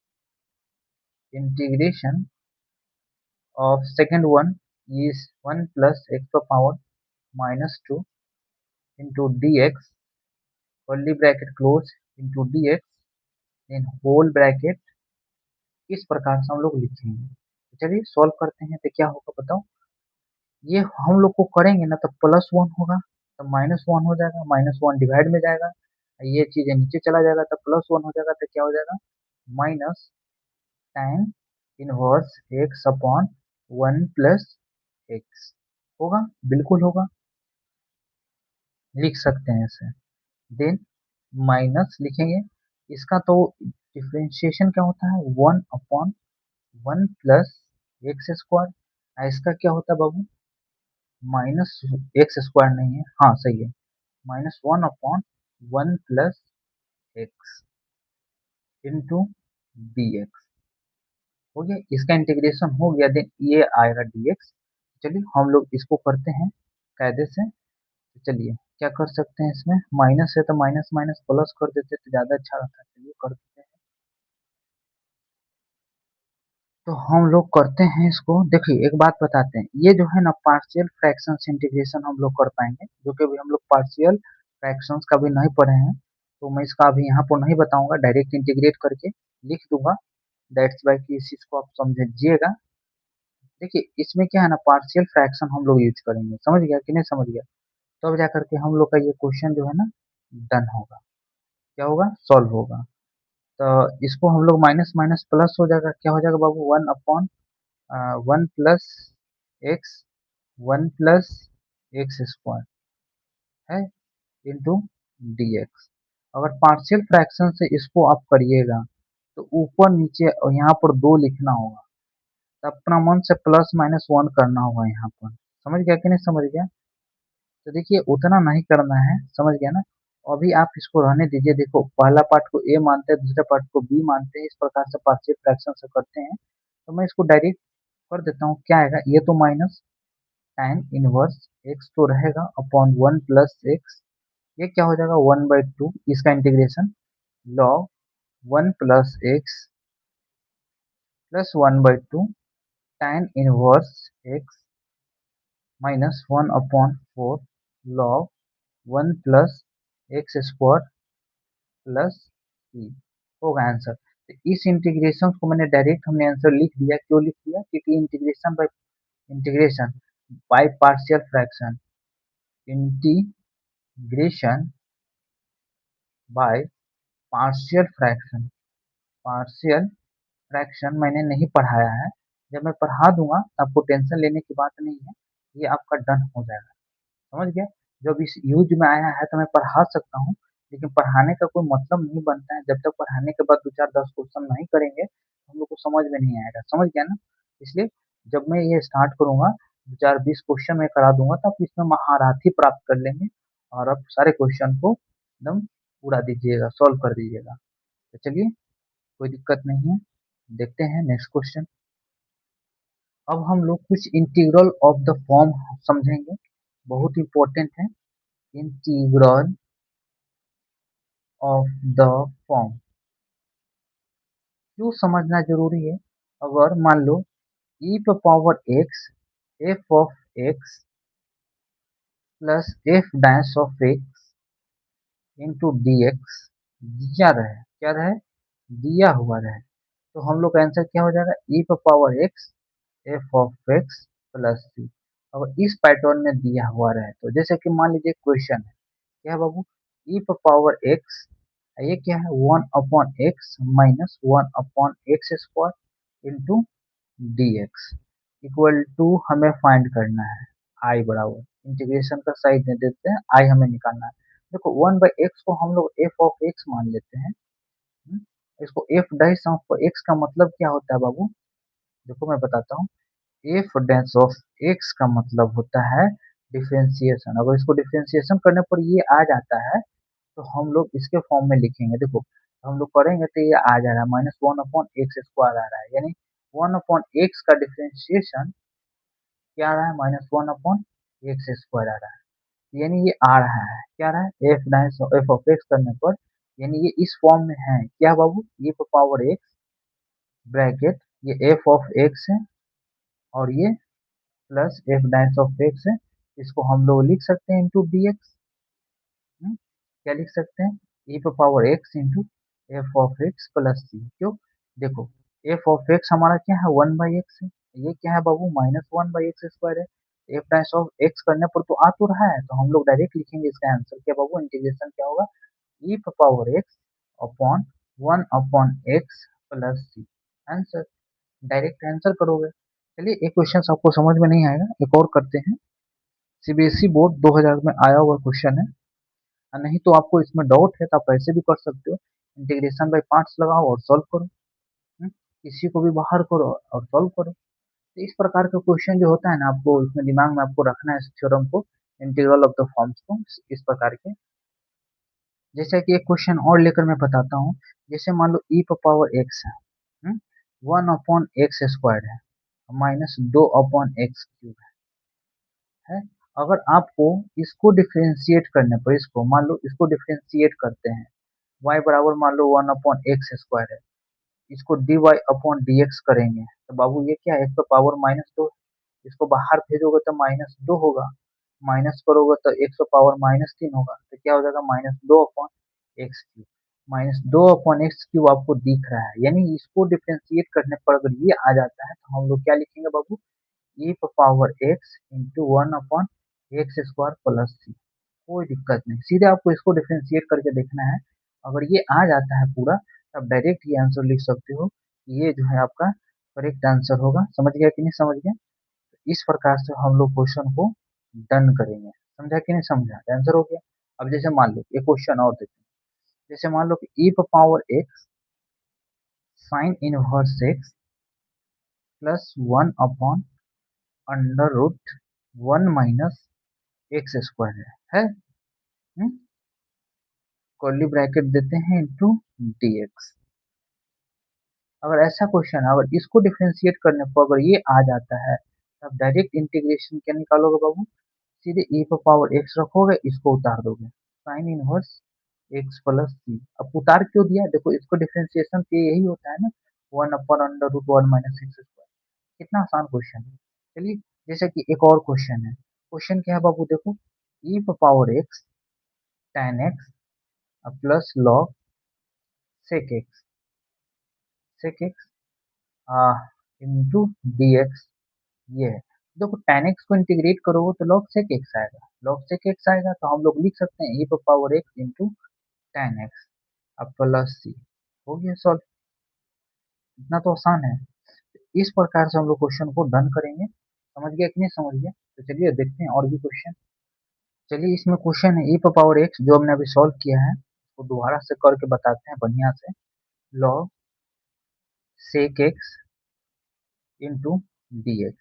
integration of second one is 1 plus x to power minus 2 into dx curly bracket close into dx in whole bracket, इस प्रकार से हम लोग लिखेंगे। तो चलिए सॉल्व करते हैं तो क्या होगा बताओ, ये हम लोग को करेंगे ना तो प्लस वन होगा तो माइनस वन हो जाएगा, माइनस वन डिवाइड में जाएगा, ये चीजें नीचे चला जाएगा तो प्लस वन हो जाएगा, तो क्या हो जाएगा minus tan inverse x upon one plus x होगा, बिल्कुल होगा, लिख सकते हैं इसे। देन माइनस लिखेंगे, इसका तो डिफरेंशिएशन क्या होता है, one upon one plus x square, इसका क्या होता है बाबू, माइनस एक्स स्क्वायर नहीं है, हाँ सही है, minus one upon one plus x into D x हो गया, इसका इंटीग्रेशन हो गया, देन ये आएगा dx। चलिए हम लोग इसको करते हैं कायदे से। तो चलिए क्या कर सकते हैं, इसमें माइनस है तो माइनस माइनस प्लस कर देते तो ज्यादा अच्छा रहता है, चलिए कर देते हैं। तो हम लोग करते हैं इसको। देखिए एक बात बताते हैं, ये जो है ना पार्शियल फ्रैक्शंस इंटीग्रेशन हम लोग कर पाएंगे, जो कि अभी हम लोग पार्शियल फ्रैक्शंस का भी नहीं पढ़े हैं। तो मैं इसका अभी यहाँ पर नहीं बताऊंगा, डायरेक्ट इंटीग्रेट करके लिख दूंगा। दैट्स वाई कि इस चीज को आप समझिएगा। देखिए इसमें क्या है ना, पार्शियल फ्रैक्शन हम लोग यूज करेंगे, समझ गया कि नहीं समझ गया। तब जा करके हम लोग का ये क्वेश्चन जो है ना डन होगा। क्या होगा, सॉल्व होगा। तो इसको हम लोग माइनस माइनस प्लस हो जाएगा, क्या हो जाएगा बाबू, 1 upon 1 plus x, 1 plus x square है इंटू डी एक्स। अगर पार्शियल फ्रैक्शन से इसको आप करिएगा तो ऊपर नीचे और यहाँ पर 2 लिखना होगा, तो अपना मन से प्लस माइनस 1 करना होगा यहाँ पर। समझ गया कि नहीं समझ गया। तो देखिए उतना नहीं करना है, समझ गया ना। अभी आप इसको रहने दीजिए। देखो पहला पार्ट को ए मानते हैं, दूसरे पार्ट को बी मानते हैं, इस प्रकार से पार्शियल फ्रैक्शन से करते हैं। तो मैं इसको डायरेक्ट कर देता हूँ। क्या आएगा, ये तो माइनस tan इनवर्स एक्स तो रहेगा अपॉन 1 प्लस एक्स। ये क्या हो जाएगा, 1/2, इसका integration log 1 plus x plus 1/2 tan inverse x minus 1/4 log 1 plus x square plus E होगा आंसर। तो इस इंटीग्रेशन को मैंने डायरेक्ट हमने आंसर लिख दिया। क्यों लिख दिया, क्योंकि integration by partial fraction, integration by partial fraction, partial fraction मैंने नहीं पढ़ाया है। जब मैं पढ़ा दूंगा तो आपको टेंशन लेने की बात नहीं है, ये आपका डन हो जाएगा। समझ गया। जब इस यूज में आया है तो मैं पढ़ा सकता हूँ, लेकिन पढ़ाने का कोई मतलब नहीं बनता है जब तक पढ़ाने के बाद 2 4 10 क्वेश्चन नहीं करेंगे तो हम लोग को समझ में नहीं आएगा। समझ गया ना। इसलिए जब मैं ये स्टार्ट करूंगा 2 4 20 क्वेश्चन मैं करा दूंगा, तो आप इसमें महारथी प्राप्त कर लेंगे और आप सारे क्वेश्चन को एकदम उड़ा दीजिएगा, सॉल्व कर दीजिएगा। तो चलिए कोई दिक्कत नहीं है, देखते हैं नेक्स्ट क्वेश्चन। अब हम लोग कुछ इंटीग्रल ऑफ द फॉर्म समझेंगे, बहुत इंपॉर्टेंट है। इंटीग्रल ऑफ द फॉर्म क्यों समझना जरूरी है। अगर मान लो e पर power x F of x plus F dash of x into D x दिया रहे, क्या रहे, दिया हुआ रहे, तो हम लोग का आंसर क्या हो जाएगा, e पर power x F of x plus C. अगर इस पैटर्न में दिया हुआ रहे तो जैसे कि मान लीजिए क्वेश्चन है, क्या है बाबू, e पर पावर एक्स, ये क्या है, 1/x minus 1/x square into D x equal to हमें फाइंड करना है आई बराबर, इंटीग्रेशन का साइड दे देते हैं, आई हमें निकालना है। देखो 1/x को हम लोग एफ ऑफ एक्स मान लेते हैं। हम्म, इसको एफ डैश ऑफ एक्स का मतलब क्या होता है बाबू, देखो मैं बताता हूँ। एफ डैश ऑफ एक्स का मतलब होता है डिफरेंशिएशन। अगर इसको डिफरेंशिएशन करने पर ये आ जाता है तो हम लोग इसके फॉर्म में लिखेंगे। देखो हम लोग करेंगे तो ये आ जा रहा है -1/x स्क्वायर आ रहा है, यानी 1/x का डिफरेंशिएशन क्या आ रहा है, -1/x स्क्वायर आ रहा है। यानी ये आ रहा है, क्या आ रहा है, एफ ऑफ एक्स करने पर, यानी ये इस फॉर्म में है। क्या बाबू, ये पावर एक्स ब्रैकेट, ये एफ ऑफ एक्स है और ये plus F dash of x है। इसको हम लोग लिख सकते हैं इंटू डी एक्स। क्या लिख सकते हैं, e पर power x into F of x plus C. क्यों, देखो एफ ऑफ एक्स हमारा क्या है, 1/x है, ये क्या है बाबू, -1/x स्क्वायर है। एफ डैश ऑफ एक्स करने पर तो आ तो रहा है, तो हम लोग डायरेक्ट लिखेंगे इसका आंसर क्या बाबू, इंटीग्रेशन क्या होगा, e पर power x upon 1/x plus C. Answer, direct answer करोगे। चलिए एक क्वेश्चन आपको समझ में नहीं आएगा, एक और करते हैं। सीबीएसई बोर्ड 2000 में आया हुआ क्वेश्चन है, नहीं तो आपको इसमें डाउट है तो आप ऐसे भी कर सकते हो, इंटीग्रेशन बाय पार्ट्स लगाओ और सॉल्व करो। किसी को भी बाहर करो और सॉल्व करो। तो इस प्रकार का क्वेश्चन जो होता है ना, आपको इसमें दिमाग में आपको रखना है इस थ्योरम को, इंटीग्रल ऑफ द फॉर्म्स को, इस प्रकार के। जैसे कि एक क्वेश्चन और लेकर मैं बताता हूँ। जैसे मान लो e पर पावर x है, 1/x स्क्वायर है -2/x³ है। अगर आपको इसको डिफरेंशिएट करने पर, इसको मान लो इसको डिफरेंशिएट करते हैं, y बराबर मान लो 1/x स्क्वायर है, इसको dy अपॉन dx करेंगे तो बाबू ये क्या है, एक तो पावर -2, इसको बाहर भेजोगे तो -2 होगा, माइनस करोगे तो 1 पावर -3 होगा, तो क्या हो जाएगा -2 upon x cube. -2 upon x cube आपको दिख रहा है, यानी इसको डिफ्रेंशिएट करने पर अगर ये आ जाता है तो हम लोग क्या लिखेंगे बाबू, e power x into 1/x² plus C. कोई दिक्कत नहीं, सीधे आपको इसको डिफ्रेंशिएट करके देखना है। अगर ये आ जाता है पूरा, तब डायरेक्ट ये आंसर लिख सकते हो, ये जो है आपका करेक्ट आंसर होगा। समझ गया कि नहीं समझ गया? इस प्रकार से हम लोग क्वेश्चन को डन करेंगे। समझा कि नहीं समझा? आंसर हो गया। अब जैसे मान लो एक क्वेश्चन और देते हैं, जैसे मान लो कि e power x sine inverse x plus 1 under root 1 - x² है? कर्ली ब्रैकेट देते हैं इंटू dx। अगर ऐसा क्वेश्चन, अगर इसको डिफरेंशिएट करने पर अगर ये आ जाता है, तब डायरेक्ट इंटीग्रेशन क्या निकालोगे बाबू, सीधे e पावर x रखोगे, इसको उतार दोगे, sign inverse x plus C. अब उतार क्यों दिया, देखो इसको डिफरेंशिएशन के यही होता है ना, 1/√1 - x²। कितना आसान क्वेश्चन है। चलिए, जैसे कि एक और क्वेश्चन है, क्वेश्चन क्या है बाबू, देखो e power x tan x plus log sec x sec x into dx ये है। देखो tan x को इंटीग्रेट करोगे तो log sec x आएगा, log sec x आएगा तो हम लोग लिख सकते हैं e power x into tan x अब प्लस सी। हो गया सॉल्व, इतना तो आसान है। इस प्रकार से हम लोग क्वेश्चन को डन करेंगे। समझ गया कि नहीं समझ गया? तो चलिए देखते हैं और भी क्वेश्चन। चलिए, इसमें क्वेश्चन है e पावर x जो हमने अभी सॉल्व किया है, वो दोबारा से करके बताते हैं बढ़िया से। log sec x into dx,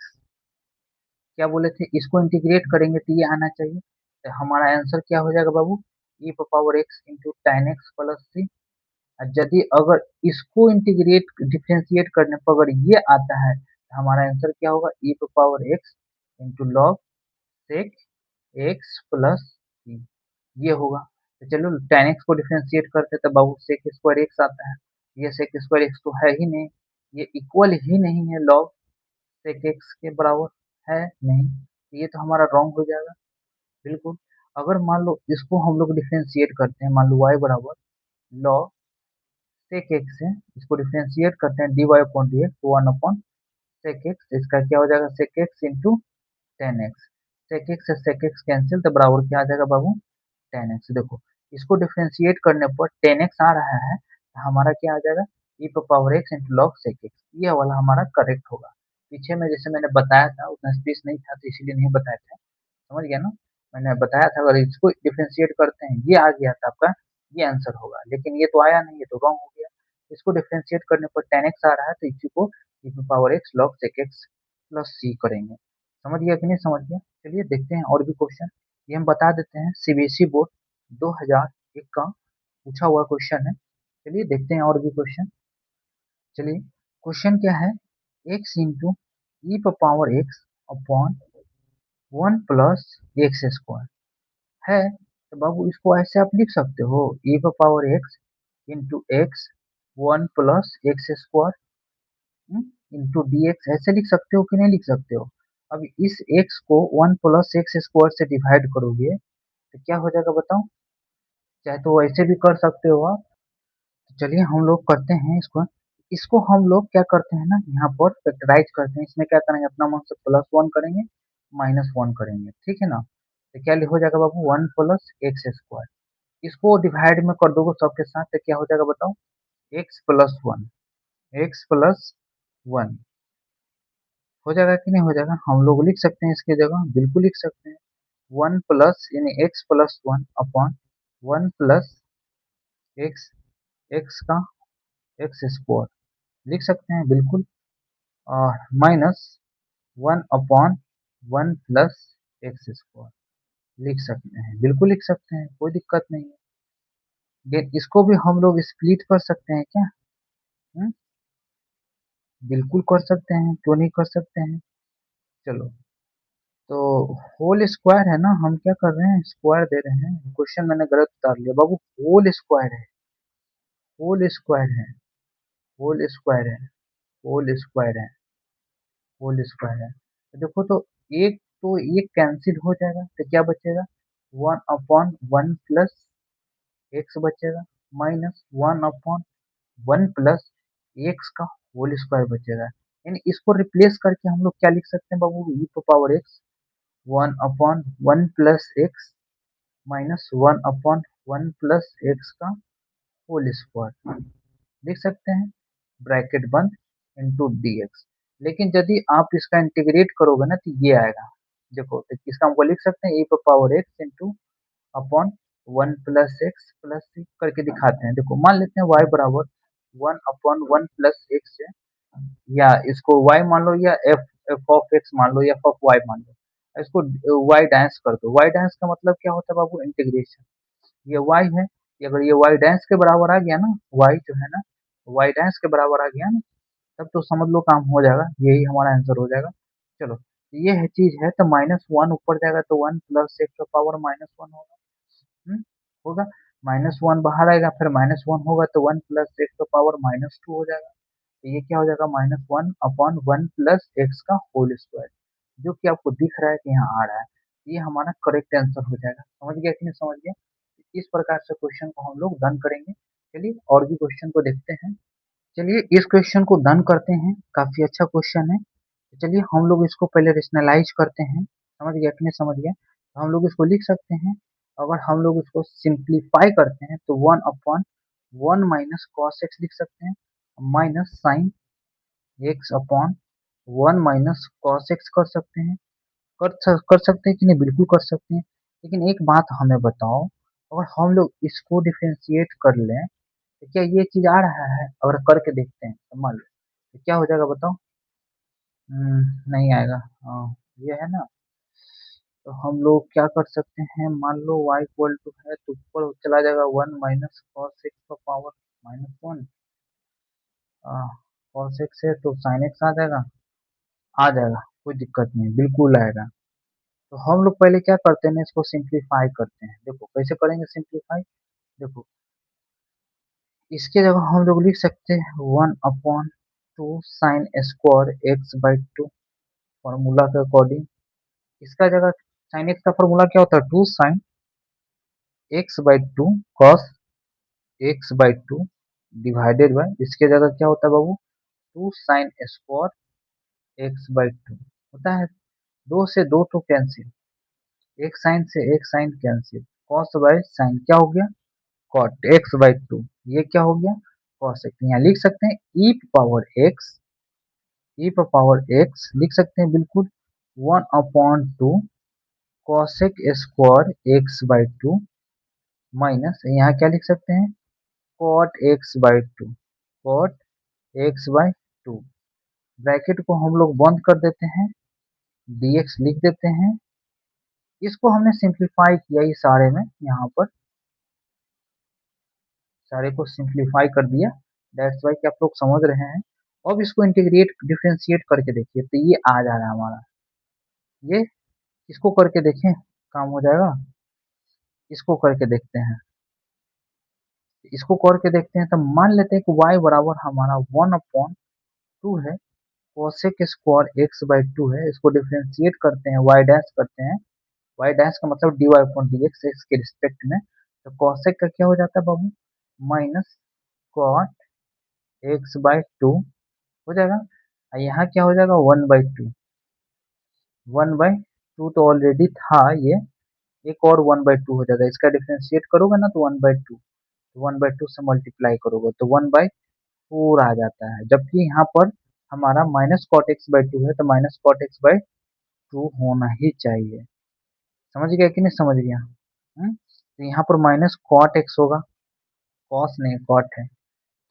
क्या बोले थे, इसको इंटीग्रेट करेंगे तो ये आना चाहिए, तो हमारा आंसर क्या हो जाएगा बाबू, e power x into tan x plus C. यदि अगर इसको इंटीग्रेट डिफरेंशिएट करने पर अगर ये आता है तो हमारा आंसर क्या होगा, e power x into log sec x plus C, ये होगा। तो चलो टेन एक्स को डिफरेंशिएट करते तो बाबू सेक स्क्वायर एक्स आता है, ये सेक स्क्वायर एक्स तो है ही नहीं, ये इक्वल ही नहीं है लॉग सेक एक्स के बराबर, है नहीं, तो ये तो हमारा रॉन्ग हो जाएगा बिल्कुल। अगर मान लो इसको हम लोग डिफरेंशिएट करते हैं, मान लो y बराबर log sec x है, इसको डिफरेंशिएट करते हैं dy upon d x, 1 sec x, इसका क्या हो जाएगा sec x into tan x, sec x से sec x कैंसिल तो बराबर क्या आ जाएगा बाबू, टेन एक्स। देखो इसको डिफरेंशिएट करने पर टेन एक्स आ रहा है, तो हमारा क्या आ जाएगा, e power x into log sec x, ये वाला हमारा करेक्ट होगा। पीछे में जैसे मैंने बताया था उतना स्पेस नहीं था तो इसीलिए नहीं बताया था, समझ गया ना? मैंने बताया था अगर इसको डिफरेंशिएट करते हैं ये आ गया था आपका, ये आंसर होगा, लेकिन ये तो आया नहीं, ये तो रॉन्ग हो गया। इसको डिफरेंशिएट करने पर टेन एक्स आ रहा है तो इसी को e power x log sec x plus C करेंगे। समझ गया कि नहीं समझ गया? चलिए देखते हैं और भी क्वेश्चन। ये हम बता देते हैं सीबीएसई बोर्ड 2001 का पूछा हुआ क्वेश्चन है। चलिए देखते हैं और भी क्वेश्चन। चलिए क्वेश्चन क्या है, x इंटू ई पावर x अपॉन 1 + x² है, तो बाबू इसको ऐसे आप लिख सकते हो, e power x into x 1 + x² into D x, ऐसे लिख सकते हो कि नहीं लिख सकते हो? अब इस x को 1 + x² से डिवाइड करोगे तो क्या हो जाएगा बताओ, चाहे तो ऐसे भी कर सकते हो आप। तो चलिए हम लोग करते हैं इसको, इसको हम लोग क्या करते हैं ना, यहाँ पर फैक्टराइज करते हैं, इसमें क्या करेंगे अपना मन से +1 करेंगे -1 करेंगे, ठीक है ना? तो क्या हो जाएगा बाबू, 1 + x², इसको डिवाइड में कर दोगे सबके साथ तो क्या हो जाएगा बताओ, x + 1, x + 1 हो जाएगा कि नहीं हो जाएगा? हम लोग लिख सकते हैं इसके जगह, बिल्कुल लिख सकते हैं, 1 प्लस यानी x + 1 अपॉन 1 + x का x² लिख सकते हैं बिल्कुल, और -1/1 + x² लिख सकते हैं, बिल्कुल लिख सकते हैं, कोई दिक्कत नहीं है। इसको भी हम लोग स्प्लिट कर सकते हैं क्या? हुँ? बिल्कुल कर सकते हैं, क्यों नहीं कर सकते हैं। चलो, तो होल स्क्वायर है ना, हम क्या कर रहे हैं, स्क्वायर दे रहे हैं, क्वेश्चन मैंने गलत उतार लिया बाबू, होल स्क्वायर है, होल स्क्वायर है, होल स्क्वायर है, होल स्क्वायर है, होल स्क्वायर है। तो देखो तो एक कैंसिल हो जाएगा तो क्या बचेगा, 1/1 प्लस एक्स बचेगा, माइनस 1/1 प्लस एक्स का होल स्क्वायर बचेगा। यानी इसको रिप्लेस करके हम लोग क्या लिख सकते हैं बाबू, E to power x 1/1 plus x minus 1/1 plus x का होल स्क्वायर लिख सकते हैं, ब्रैकेट बंद इंटू डी एक्स। लेकिन यदि आप इसका इंटीग्रेट करोगे ना तो ये आएगा, देखो तो इसका हमको लिख सकते हैं A power x into upon 1 plus x करके दिखाते हैं। देखो मान लेते हैं y बराबर 1/1 प्लस एक्स है, या इसको y मान लो या एफ ऑफ एक्स मान लो या एफ ऑफ वाई मान लो, इसको y डैश कर दो। y डैश का मतलब क्या होता है बाबू, इंटीग्रेशन। ये y है, अगर ये y डैश के बराबर आ गया ना, y जो है ना y डैश के बराबर आ गया ना, तब तो समझ लो काम हो जाएगा, यही हमारा आंसर हो जाएगा। चलो ये है चीज है, तो -1 ऊपर जाएगा तो 1 प्लस एक्स का पावर -1 होगा। होगा, -1 बाहर आएगा, फिर -1 होगा तो 1 प्लस एक्स का पावर -2 हो जाएगा। तो ये क्या हो जाएगा, -1/1 प्लस एक्स का होल स्क्वायर, जो कि आपको दिख रहा है कि यहाँ आ रहा है। ये हमारा करेक्ट आंसर हो जाएगा। समझ गया कि नहीं समझ गया। इस प्रकार से क्वेश्चन को हम लोग डन करेंगे। चलिए और भी क्वेश्चन को देखते हैं। चलिए इस क्वेश्चन को डन करते हैं, काफी अच्छा क्वेश्चन है। तो चलिए हम लोग इसको पहले रेशनलाइज करते हैं। समझ गया कि नहीं समझ गया। तो हम लोग इसको लिख सकते हैं, अगर हम लोग इसको सिंप्लीफाई करते हैं तो 1/1 माइनस कॉस एक्स लिख सकते हैं, minus sine x upon 1 minus cos x कर सकते हैं। कर सकते हैं कि नहीं, बिल्कुल कर सकते हैं। लेकिन एक बात हमें बताओ, अगर हम लोग इसको डिफ्रेंशिएट कर लें तो क्या ये चीज आ रहा है, अगर करके देखते हैं तो मान लो तो क्या हो जाएगा बताओ। नहीं आएगा। हाँ ये है ना। तो हम लोग क्या कर सकते हैं, मान लो y इक्वल टू है तो ऊपर चला जाएगा 1 माइनस कॉस एक्स का पावर -1, कॉस एक्स है तो साइन एक्स आ जाएगा, आ जाएगा कोई दिक्कत नहीं, बिल्कुल आएगा। तो हम लोग पहले क्या करते हैं, इसको सिंप्लीफाई करते हैं। देखो कैसे करेंगे सिंप्लीफाई, देखो इसके जगह हम लोग लिख सकते हैं 1/2 sine square x by 2, formula के अकॉर्डिंग। इसका जगह साइन एक्स का फॉर्मूला क्या होता है, 2 sign x by 2 cos x by 2 divided by, इसके जगह क्या होता है बाबू, 2 साइन स्क्वायर एक्स बाई 2 होता है। दो से दो तो कैंसिल, एक साइन से एक sine cancel, cos by sine क्या हो गया, कॉट एक्स बाई 2, ये क्या हो गया, कॉस एक्स। यहाँ लिख सकते हैं e power x, e power x लिख सकते हैं बिल्कुल, 1/2 cosec square x by 2 minus, यहाँ क्या लिख सकते हैं, cot x by 2, cot x by 2। Bracket को हम लोग बंद कर देते हैं, dx लिख देते हैं। इसको हमने सिंप्लीफाई किया ये सारे में, यहाँ पर सारे को सिंप्लीफाई कर दिया, दैट्स वाई कि आप लोग समझ रहे हैं। अब इसको इंटीग्रेट डिफरेंशिएट करके देखिए तो ये आ जा रहा है हमारा, ये इसको करके देखें काम हो जाएगा। इसको करके देखते हैं, इसको करके देखते हैं तो मान लेते हैं कि y बराबर हमारा 1/2 है, कोसेक स्क्वायर एक्स बाई 2 है। इसको डिफरेंशिएट करते हैं, y डैश करते हैं, y डैश का मतलब dy अपॉन dx एक्स के रिस्पेक्ट में। तो कोसेक का क्या हो जाता है बाबू, माइनस कॉट एक्स बाई 2 हो जाएगा। और यहाँ क्या हो जाएगा, 1/2, 1/2 तो ऑलरेडी था ये, एक और 1/2 हो जाएगा। इसका डिफरेंशिएट करोगे ना तो 1/2, 1/2 से मल्टीप्लाई करोगे तो 1/4 आ जाता है। जबकि यहाँ पर हमारा माइनस कॉट एक्स बाई 2 है, तो माइनस कॉट एक्स बाई 2 होना ही चाहिए। समझ गया कि नहीं समझ गया। तो यहाँ पर माइनस कॉट एक्स होगा, कॉस नहीं कॉट है।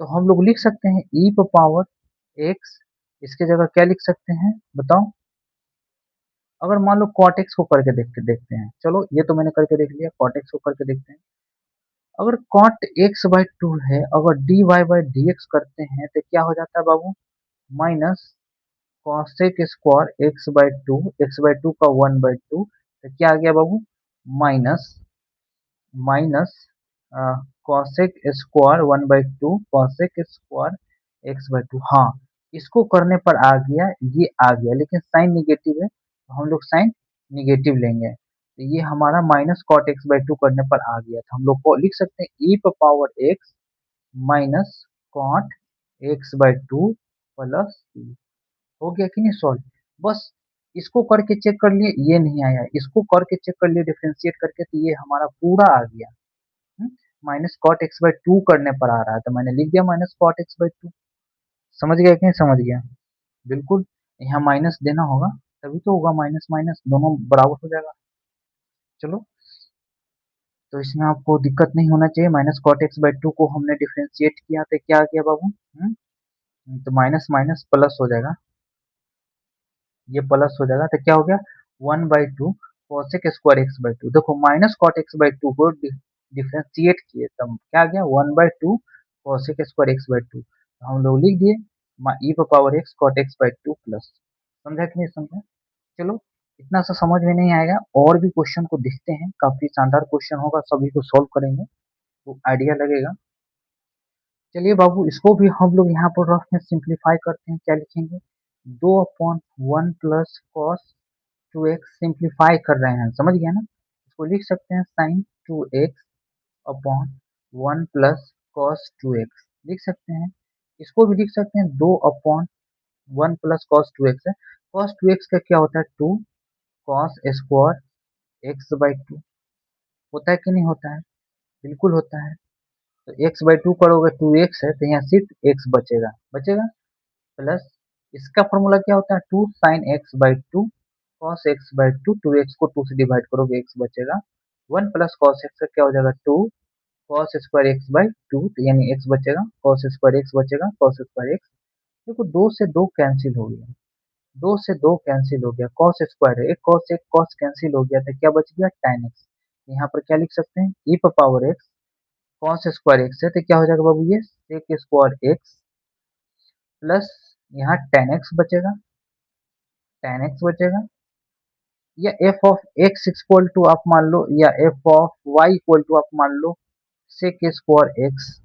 तो हम लोग लिख सकते हैं ई पावर एक्स, इसके जगह क्या लिख सकते हैं बताओ। अगर मान लो कॉट एक्स को करके देखते हैं, चलो ये तो मैंने करके देख लिया, कॉट एक्स को करके देखते हैं। अगर कॉट एक्स बाई 2 है, अगर d y by d x करते हैं तो क्या हो जाता है बाबू, minus cosec square x by 2, x by 2 का 1/2, तो क्या आ गया बाबू, minus minus cosec square 1/2 cosec square x by two, हाँ इसको करने पर आ गया, ये आ गया, लेकिन साइन निगेटिव है तो हम लोग साइन निगेटिव लेंगे, तो ये हमारा minus cot x by two करने पर आ गया था। हम लोग को लिख सकते हैं e power x minus cot x by two plus c. हो गया कि नहीं सॉल्व? बस इसको करके चेक कर लिए, ये नहीं आया, इसको करके चेक कर लिए डिफरेंशिएट करके, तो ये हमारा पूरा आ गया। Minus cot x by two करने पर आ रहा है, तो मैंने लिख दिया minus cot x by two. समझ गया कि नहीं समझ गया? बिल्कुल, यहाँ माइनस देना होगा, तभी तो होगा, माइनस माइनस दोनों बराबर हो जाएगा। चलो, तो इसमें आपको दिक्कत नहीं होना चाहिए। Minus cot x by two को हमने डिफरेंशिएट किया तो क्या आ गया बाबू? तो माइनस माइनस प्लस हो जाएगा, ये प्लस हो जाएगा, तो क्या हो गया? One by two cosec square x by two. देखो minus cot x by two को डिफ्रेंशिएट किए तब क्या आ गया? One by two cosec square x by two, हम लोग लिख दिए e power x cot x by two plus. समझा कि नहीं समझा? चलो, इतना सा समझ में नहीं आएगा, और भी क्वेश्चन को देखते हैं, काफी शानदार क्वेश्चन होगा, सभी को सॉल्व करेंगे तो आइडिया लगेगा। चलिए बाबू, इसको भी हम लोग यहाँ पर रफ में सिंप्लीफाई करते हैं। क्या लिखेंगे? दो upon one plus cos two x simplify कर रहे हैं, समझ गया ना? इसको लिख सकते हैं sine two x upon one plus cos two x, लिख सकते हैं। इसको भी लिख सकते हैं दो upon one plus cos two x है। कॉस टू एक्स का क्या होता है? Two cos square x by two, होता है कि नहीं होता है? बिल्कुल होता है। तो एक्स बाई टू करोगे, टू एक्स है तो यहाँ सिर्फ एक्स बचेगा, बचेगा प्लस इसका फॉर्मूला क्या होता है? Two sine x by two cos x by two, two x को टू से डिवाइड करोगे एक्स बचेगा, वन प्लस कॉस एक्स का क्या हो जाएगा? Two cos square x by two, यानी एक्स बचेगा, कॉस स्क्वायर एक्स बचेगा, कॉस स्क्वायर एक्स। देखो दो से दो कैंसिल हो गया, दो से दो कैंसिल हो गया, कॉस स्क्वायर है, एक कॉस कैंसिल हो गया, तो क्या बच गया? tan x. यहाँ पर क्या लिख सकते हैं? E power x cos square x है तो क्या हो जाएगा बाबू? ये सेक स्क्वायर एक्स प्लस यहाँ tan एक्स बचेगा, tan एक्स बचेगा, या f of x equal to आप मान लो, या f of y equal to आप मान लो सेक स्क्वायर एक्स।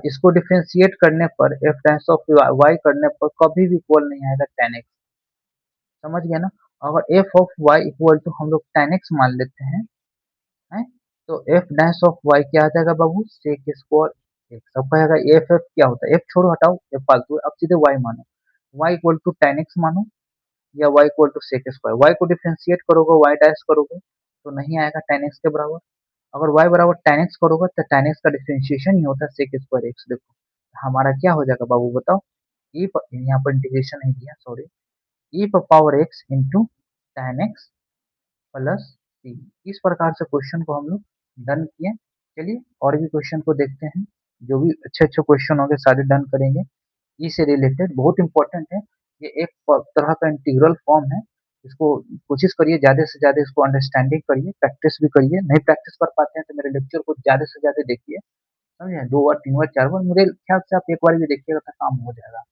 इसको डिफरेंशिएट करने पर एफ टाइम्स ऑफ वाई करने पर कभी भी इक्वल नहीं आएगा tan एक्स। समझ गया ना? अगर f of y equal to हम लोग tan एक्स मान लेते हैं, तो एफ डैश ऑफ वाई क्या आ जाएगा बाबू? सेक स्क्वायर एक्स। अब कहेगा एफ एफ क्या होता है? एफ छोड़ो, हटाओ, एफ फालतू है, अब सीधे वाई मानो, y equal to tan x मानो, या y equal to sec square. Y को डिफरेंशिएट करोगे, वाई डैश करोगे तो नहीं आएगा tan एक्स के बराबर। अगर y बराबर tan एक्स करोगे तो tan एक्स का डिफरेंशिएशन ही होता है सेक स्क्वायर एक्स। देखो हमारा क्या हो जाएगा बाबू बताओ? यहाँ पर इंटीग्रेशन नहीं दिया, sorry, e power x into tan x plus c. इस प्रकार से क्वेश्चन को हम लोग डन किए। चलिए और भी क्वेश्चन को देखते हैं, जो भी अच्छे अच्छे क्वेश्चन होंगे सारे डन करेंगे। ई से रिलेटेड बहुत इंपॉर्टेंट है, ये एक तरह का इंटीग्रल फॉर्म है। इसको कोशिश करिए ज़्यादा से ज़्यादा इसको अंडरस्टैंडिंग करिए, प्रैक्टिस भी करिए। नहीं प्रैक्टिस कर पाते हैं तो मेरे लेक्चर को ज़्यादा से ज़्यादा देखिए, समझे? दो बार तीन बार चार बार, मेरे ख्याल से आप एक बार भी देखिएगा तो काम हो जाएगा।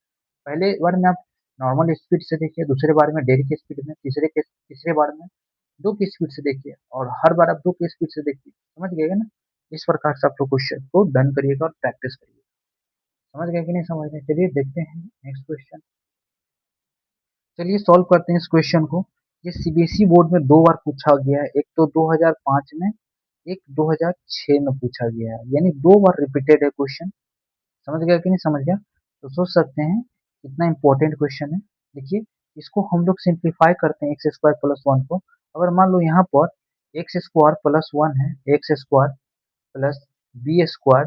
पहले बार में आप नॉर्मल स्पीड से देखिए, दूसरे बार में डेढ़ की स्पीड में, तीसरे बार में दो की स्पीड से देखिए, और हर बार आप दो की स्पीड से देखिए। समझ गए ना? इस प्रकार से आप लोग क्वेश्चन को डन करिएगा और प्रैक्टिस करिए। समझ गए कि नहीं समझ गए? चलिए देखते हैं नेक्स्ट क्वेश्चन। चलिए सॉल्व करते हैं इस क्वेश्चन को। ये सीबीएसई बोर्ड में दो बार पूछा गया है, एक तो 2005 में, एक 2006 में पूछा गया है, यानी दो बार रिपीटेड है क्वेश्चन। समझ गया कि नहीं समझ गया? तो सोच सकते हैं कितना इंपॉर्टेंट क्वेश्चन है। देखिए, इसको हम लोग सिंप्लीफाई करते हैं एक्स स्क्वायर प्लस वन को। अगर मान लो यहाँ पर एक्स स्क्वायर प्लस वन है, x square plus B square,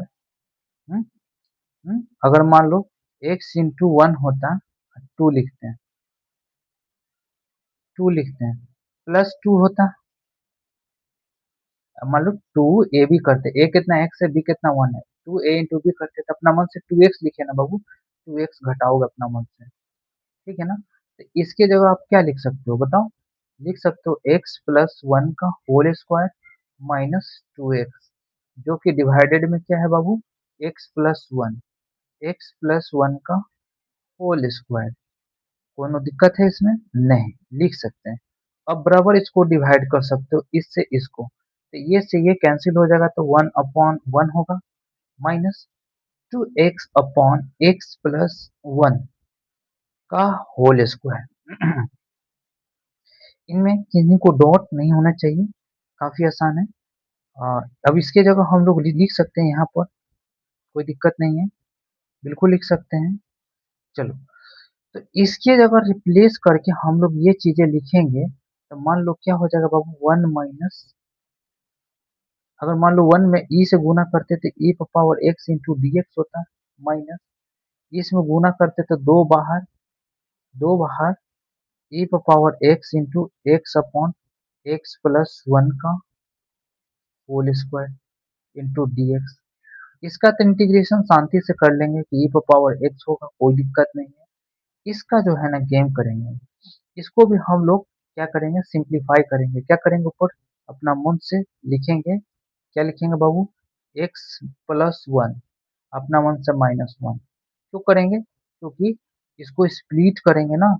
अगर मान लो एक्स इंटू वन होता, टू लिखते हैं, टू लिखते हैं, प्लस टू होता, मान लो टू ए बी करते, ए कितना एक्स है, बी कितना वन है, टू ए इंटू बी करते तो अपना मन से टू एक्स लिखे ना बाबू, टू एक्स घटाओगे अपना मन से, ठीक है ना? तो इसके जगह आप क्या लिख सकते हो बताओ? लिख सकते हो एक्स प्लस वन का whole square minus two x, जो कि डिवाइडेड में क्या है बाबू? X plus one, x plus one का होल स्क्वायर। कोनो दिक्कत है इसमें? नहीं, लिख सकते हैं। अब बराबर इसको डिवाइड कर सकते हो इससे इसको, तो ये से ये कैंसिल हो जाएगा, तो वन अपॉन वन होगा minus 2x upon x plus 1 का होल स्क्वायर। इनमें किसी को डॉट नहीं होना चाहिए, काफी आसान है। अब इसके जगह हम लोग लिख सकते हैं यहाँ पर, कोई दिक्कत नहीं है, बिल्कुल लिख सकते हैं। चलो, तो इसके जगह रिप्लेस करके हम लोग ये चीजें लिखेंगे, तो मान लो क्या हो जाएगा बाबू, 1 माइनस, अगर मान लो 1 में ई से गुना करते तो e power x into D x होता, माइनस इसमें गुना करते तो दो बाहर e power x into x upon x plus 1 का whole square into D x. इसका तो इंटीग्रेशन शांति से कर लेंगे कि ई पावर एक्स होगा, कोई दिक्कत नहीं है। इसका जो है ना गेम करेंगे, इसको भी हम लोग क्या करेंगे, सिंप्लीफाई करेंगे। क्या करेंगे, ऊपर अपना मन से लिखेंगे, क्या लिखेंगे बाबू, एक्स प्लस 1 अपना मन से माइनस 1। क्यों करेंगे, क्योंकि इसको स्प्लिट करेंगे ना,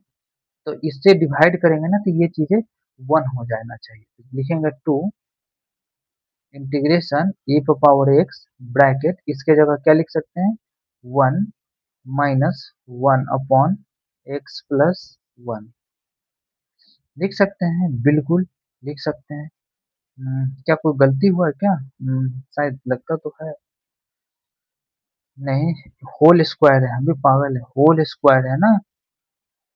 तो इससे डिवाइड करेंगे ना, तो ये चीजें 1 हो जाना चाहिए। लिखेंगे 2 इंटीग्रेशन ई पावर एक्स ब्रैकेट, इसके जगह क्या लिख सकते हैं, 1 माइनस 1 अपॉन एक्स प्लस 1 लिख सकते हैं, बिल्कुल लिख सकते हैं। क्या कोई गलती हुआ है क्या, शायद लगता तो है, नहीं, होल स्क्वायर है, हम भी पागल है, होल स्क्वायर है ना,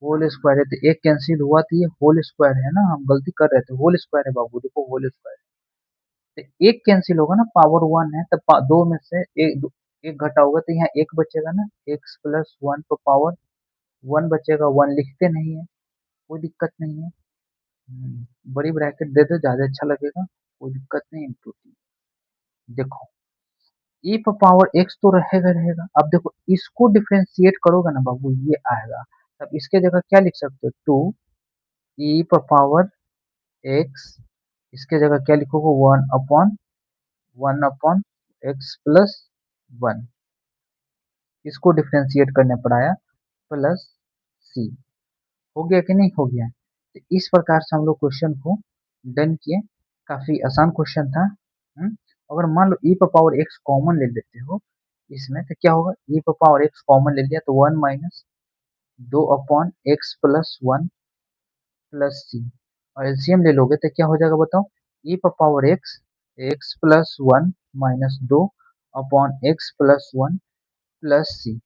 होल स्क्वायर है, तो एक कैंसिल हुआ तो ये होल स्क्वायर है ना, हम गलती कर रहे थे, होल स्क्वायर है बाबू, देखो होल स्क्वायर। तो एक कैंसिल होगा ना, पावर 1 है, तो दो में से एक घटा होगा, तो यहाँ एक बचेगा ना, एक्स प्लस 1 पर पावर 1 बचेगा, 1 लिखते नहीं है, कोई दिक्कत नहीं है। बड़ी ब्रैकेट दे दो, ज्यादा अच्छा लगेगा, कोई दिक्कत नहीं। देखो ई पर पावर एक्स तो रहेगा, अब देखो इसको डिफ्रेंशिएट करोगे ना बाबू, ये आएगा। अब इसके जगह क्या लिख सकते हो, 2 ई पर पावर एक्स, इसके जगह क्या लिखोगे, 1 अपॉन एक्स प्लस 1, इसको डिफ्रेंशिएट करने पर आया प्लस सी। हो गया कि नहीं हो गया, तो इस प्रकार से हम लोग क्वेश्चन को डन किए, काफी आसान क्वेश्चन था। अगर मान लो ई पर पावर एक्स कॉमन ले लेते हो इसमें, तो क्या होगा, ई पर पावर एक्स कॉमन ले लिया तो 1 minus 2 upon x plus 1 plus c, और एलसीएम ले लोगे तो क्या हो जाएगा बताओ, ई पर power x x plus 1 minus 2 upon x plus 1 plus c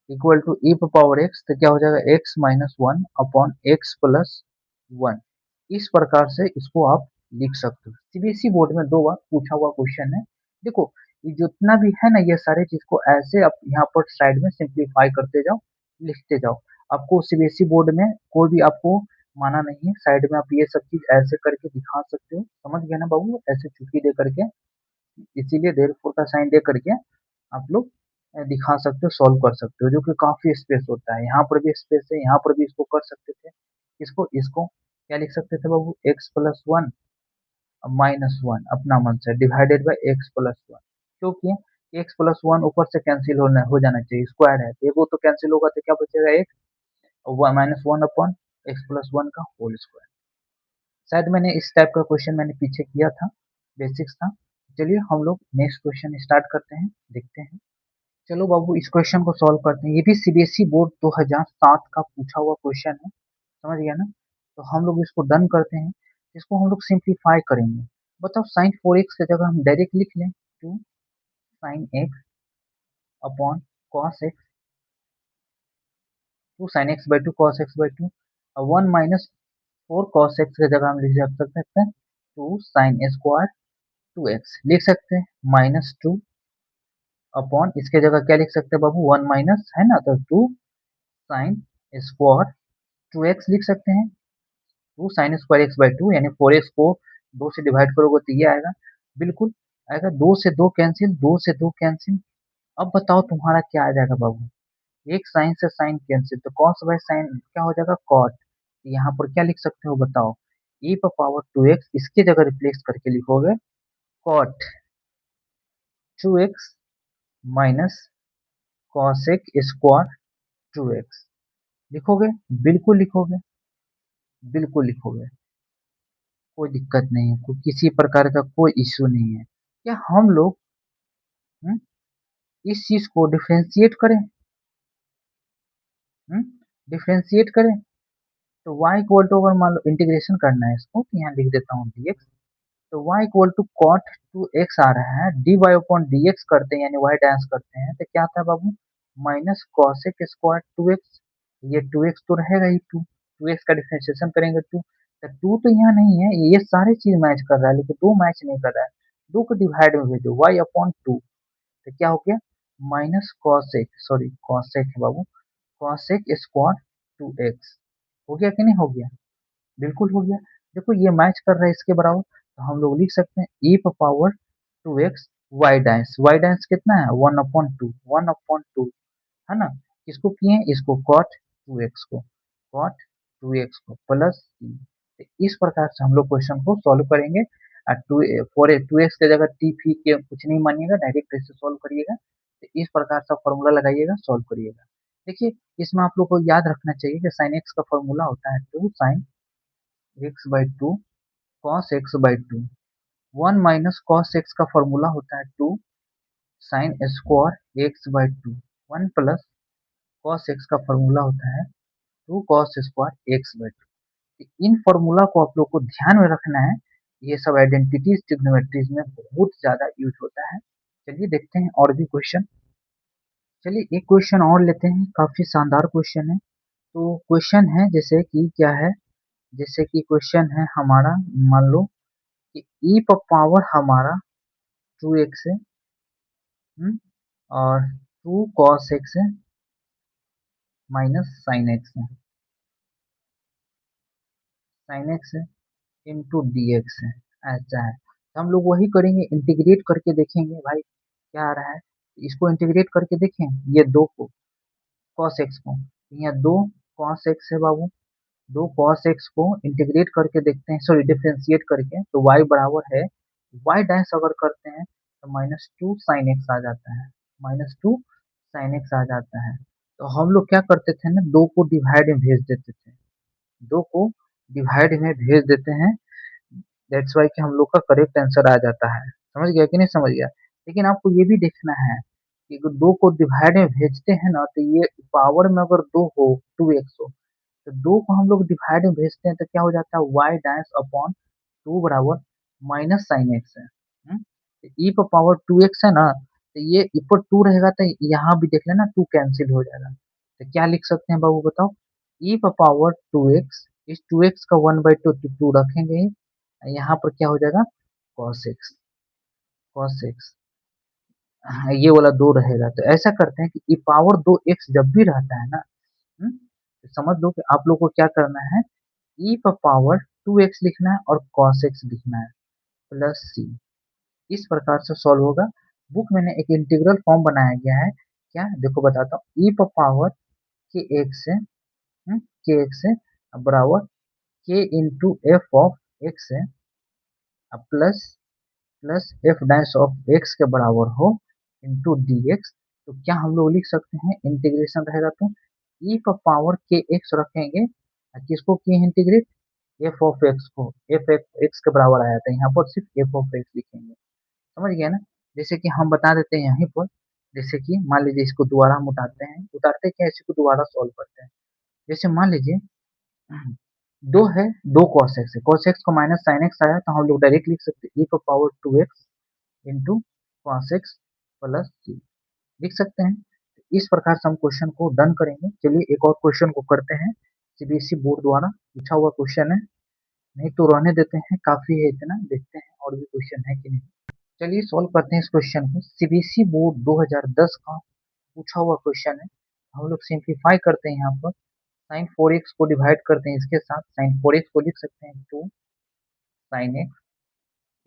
equal to e power x, तो क्या हो जाएगा, x minus 1 upon x plus 1। इस प्रकार से इसको आप लिख सकते हो। सीबीएसई बोर्ड में 2 बार पूछा हुआ क्वेश्चन है। देखो ये जितना भी है ना, ये सारे चीज को ऐसे आप यहाँ पर साइड में सिंप्लीफाई करते जाओ, लिखते जाओ। आपको सीबीएसई बोर्ड में कोई भी आपको माना नहीं है, साइड में आप ये सब चीज ऐसे करके दिखा सकते हो, समझ गया ना बाबू, ऐसे चुटकी दे करके, इसीलिए देर फोर का साइन दे करके आप लोग दिखा सकते हो, सॉल्व कर सकते हो, जो कि काफी स्पेस होता है, यहाँ पर भी स्पेस है, यहाँ पर भी इसको कर सकते थे। इसको इसको क्या लिख सकते थे बाबू, एक्स प्लस 1 माइनस 1 अपना मन से डिवाइडेड बाई एक्स प्लस 1, क्योंकि एक्स प्लस 1 ऊपर से कैंसिल हो जाना चाहिए, स्क्वायर है तो वो तो कैंसिल होगा, तो क्या बचेगा, एक माइनस 1 अपॉन एक्स प्लस 1 का होल स्क्वायर। शायद मैंने इस टाइप का क्वेश्चन मैंने पीछे किया था, बेसिक्स था। चलिए हम लोग नेक्स्ट क्वेश्चन स्टार्ट करते हैं, देखते हैं। चलो बाबू इस क्वेश्चन को सॉल्व करते हैं, ये भी सीबीएसई बोर्ड 2007 का पूछा हुआ क्वेश्चन है, समझ गया ना। तो हम लोग इसको डन करते हैं, इसको हम लोग सिंप्लीफाई करेंगे। बताओ साइन 4x की जगह हम डायरेक्ट लिख लें, 2 sine x upon cos x, 2 sign x by 2 cos x by 2, और 1 माइनस 4 कॉस एक्स की जगह हम लिख सकते हैं 2 साइन स्क्वायर 2x लिख सकते हैं, माइनस 2 अपॉन इसके जगह क्या लिख सकते हैं बाबू, 1 माइनस है ना, तो 2 साइन स्क्वायर 2x लिख सकते हैं, 2 साइन स्क्वायर एक्स बाई 2, यानी 4x को 2 से डिवाइड करोगे तो ये आएगा, बिल्कुल आएगा, 2 से 2 कैंसिल, 2 से 2 कैंसिल। अब बताओ तुम्हारा क्या आ जाएगा बाबू, एक साइन से साइन कैंसिल, तो कॉस बाय साइन क्या हो जाएगा, कॉट। यहाँ पर क्या लिख सकते हो बताओ, e पर पावर 2x, इसकी जगह रिप्लेस करके लिखोगे cot 2x minus cosec square 2x लिखोगे, बिल्कुल लिखोगे, बिल्कुल लिखोगे, कोई दिक्कत नहीं है, कोई किसी प्रकार का कोई इश्यू नहीं है। क्या हम लोग इस चीज को डिफ्रेंशिएट करें, डिफ्रेंशिएट करें, तो y इक्वल टू, अगर मान लो इंटीग्रेशन करना है इसको, तो यहाँ लिख देता हूँ dx, तो y equal to cot 2x आ रहा है, dy अपॉन dx करते हैं यानी y डांस करते हैं, तो क्या आता है बाबू, माइनस कॉसेक स्क्वायर 2x, ये 2x तो रहेगा ही, 2x का डिफरेंशिएशन करेंगे 2, तो 2 तो यहाँ नहीं है, ये सारी चीज मैच कर रहा है लेकिन 2 मैच नहीं कर रहा है, 2 को डिवाइड में भेजो y अपॉन 2, तो क्या हो गया, माइनस कॉसेक, सॉरी कॉसेक है बाबू, कॉसेक स्क्वायर 2x, हो गया कि नहीं हो गया, बिल्कुल हो गया। देखो ये मैच कर रहा है इसके बराबर, तो हम लोग लिख सकते हैं e power 2x y dance कितना है, 1/2, 1/2 है ना, किसको किए हैं, इसको cot 2x को, cot 2x को प्लस c, तो इस प्रकार से हम लोग क्वेश्चन को सॉल्व करेंगे। टू फॉर 2x की जगह t फी के कुछ नहीं मानिएगा, डायरेक्ट ऐसे सॉल्व करिएगा, तो इस प्रकार से फॉर्मूला लगाइएगा, सॉल्व करिएगा। देखिए इसमें आप लोग को याद रखना चाहिए कि साइन एक्स का फॉर्मूला होता है 2 sine x/2 cos x/2, 1 minus cos x का फॉर्मूला होता है 2 sine square x/2, 1 plus cos x का फॉर्मूला होता है 2 कॉस स्क्वायर x/2। इन फॉर्मूला को आप लोग को ध्यान में रखना है, ये सब आइडेंटिटीज ट्रिग्नोमेट्रीज में बहुत ज्यादा यूज होता है। चलिए देखते हैं और भी क्वेश्चन, चलिए एक क्वेश्चन और लेते हैं, काफी शानदार क्वेश्चन है। तो क्वेश्चन है जैसे कि क्या है, जैसे कि क्वेश्चन है हमारा, मान लो कि ई पावर हमारा 2x है, और 2 cos x है माइनस साइन एक्स है, साइन एक्स है इंटू डी एक्स है, ऐसा है। तो हम लोग वही करेंगे, इंटीग्रेट करके देखेंगे भाई क्या आ रहा है, इसको इंटीग्रेट करके देखें, ये दो को cos x को, यहाँ दो cos x है बाबू, दो cos x को इंटीग्रेट करके देखते हैं, सॉरी डिफरेंशिएट करके, तो y बराबर है, y डैश अगर करते हैं तो -2 sin x आ जाता है, -2 sin x आ जाता है। तो हम लोग क्या करते थे ना, दो को डिवाइड में भेज देते थे, दो को डिवाइड में भेज देते हैं, दैट्स वाई कि हम लोग का करेक्ट आंसर आ जाता है, समझ गया कि नहीं समझ गया। लेकिन आपको ये भी देखना है कि अगर दो को डिवाइड में भेजते हैं ना, तो ये पावर में अगर दो हो, 2x हो, तो दो को हम लोग डिवाइड में भेजते हैं तो क्या हो जाता है, y डैश अपॉन 2 बराबर माइनस साइन एक्स है, ई पर पावर 2x है ना, तो ये ऊपर 2 रहेगा तो यहाँ भी देख लेना 2 कैंसिल हो जाएगा, तो क्या लिख सकते हैं बाबू बताओ, ई पर पावर 2x, इस 2x का 1/2 तो 2 रखेंगे, यहाँ पर क्या हो जाएगा, cos x, cos x, हाँ, ये वाला 2 रहेगा, तो ऐसा करते हैं कि ई पावर 2x जब भी रहता है ना, तो समझ लो कि आप लोग को क्या करना है, ई पर पावर 2x लिखना है और cos x लिखना है प्लस c, इस प्रकार से सॉल्व होगा। बुक में एक इंटीग्रल फॉर्म बनाया गया है, क्या देखो बताता हूँ, ई पर पावर के एक्स है, के एक्स है बराबर के इंटू एफ ऑफ एक्स है, plus plus F dash of x के बराबर हो इंटू डी एक्स, तो क्या हम लोग लिख सकते हैं, इंटीग्रेशन रहेगा तो ई पर पावर के एक्स रखेंगे, किसको किए इंटीग्रेट, एफ ऑफ एक्स को, एफ एक्स के बराबर आया था, यहाँ पर सिर्फ एफ ऑफ एक्स लिखेंगे, समझ गया ना। जैसे कि हम बता देते हैं यहीं पर, जैसे कि मान लीजिए इसको दोबारा हम उतारते क्या, इसी को दोबारा सॉल्व करते हैं। जैसे मान लीजिए दो है, दो cos x है, cos x को माइनस साइन एक्स आया, तो हम लोग डायरेक्ट लिख सकते हैं e पर power 2x into cos x plus c, लिख सकते हैं। इस प्रकार से हम क्वेश्चन को डन करेंगे। चलिए एक और क्वेश्चन को करते हैं, सीबीएसई बोर्ड द्वारा पूछा हुआ क्वेश्चन है, नहीं तो रहने देते हैं, काफी है इतना, देखते हैं और भी क्वेश्चन है कि नहीं। चलिए सॉल्व करते हैं इस क्वेश्चन को, सीबीएसई बोर्ड 2010 का पूछा हुआ क्वेश्चन है। हम लोग सिंप्लीफाई करते हैं, यहाँ पर साइन 4x को डिवाइड करते हैं इसके साथ, साइन 4x को लिख सकते हैं 2 sine x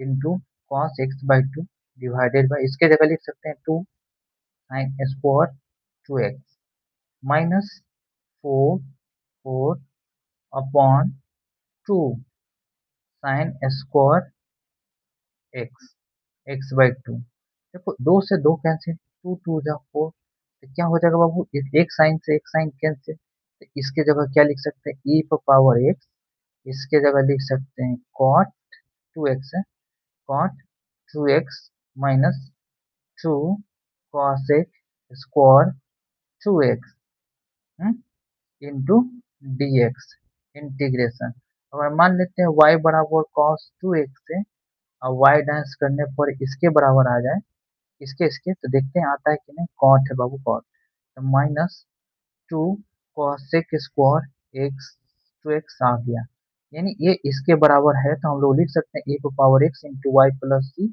into cos x/2 divided by, इसके जगह लिख सकते हैं 2 sine square 2x minus 4 upon 2 sine square x, x/2, देखो दो से दो कैंसिल, 2 2 जा 4, तो क्या हो जाएगा बाबू, एक साइन से एक साइन कैंसिल, तो इसके जगह क्या लिख सकते हैं, e पर पावर x, इसके जगह लिख सकते हैं cot 2x है, cot 2x minus 2 cosec square 2x into D x integration. अगर मान लेते हैं y बराबर कॉस 2x है और y डैश करने पर इसके बराबर आ जाए, इसके तो देखते हैं आता है कि नहीं। कॉट है बाबू, कॉट। तो minus 2 cosec square x 2x आ गया, यानी ये इसके बराबर है, तो हम लोग लिख सकते हैं ए को power x into y plus c.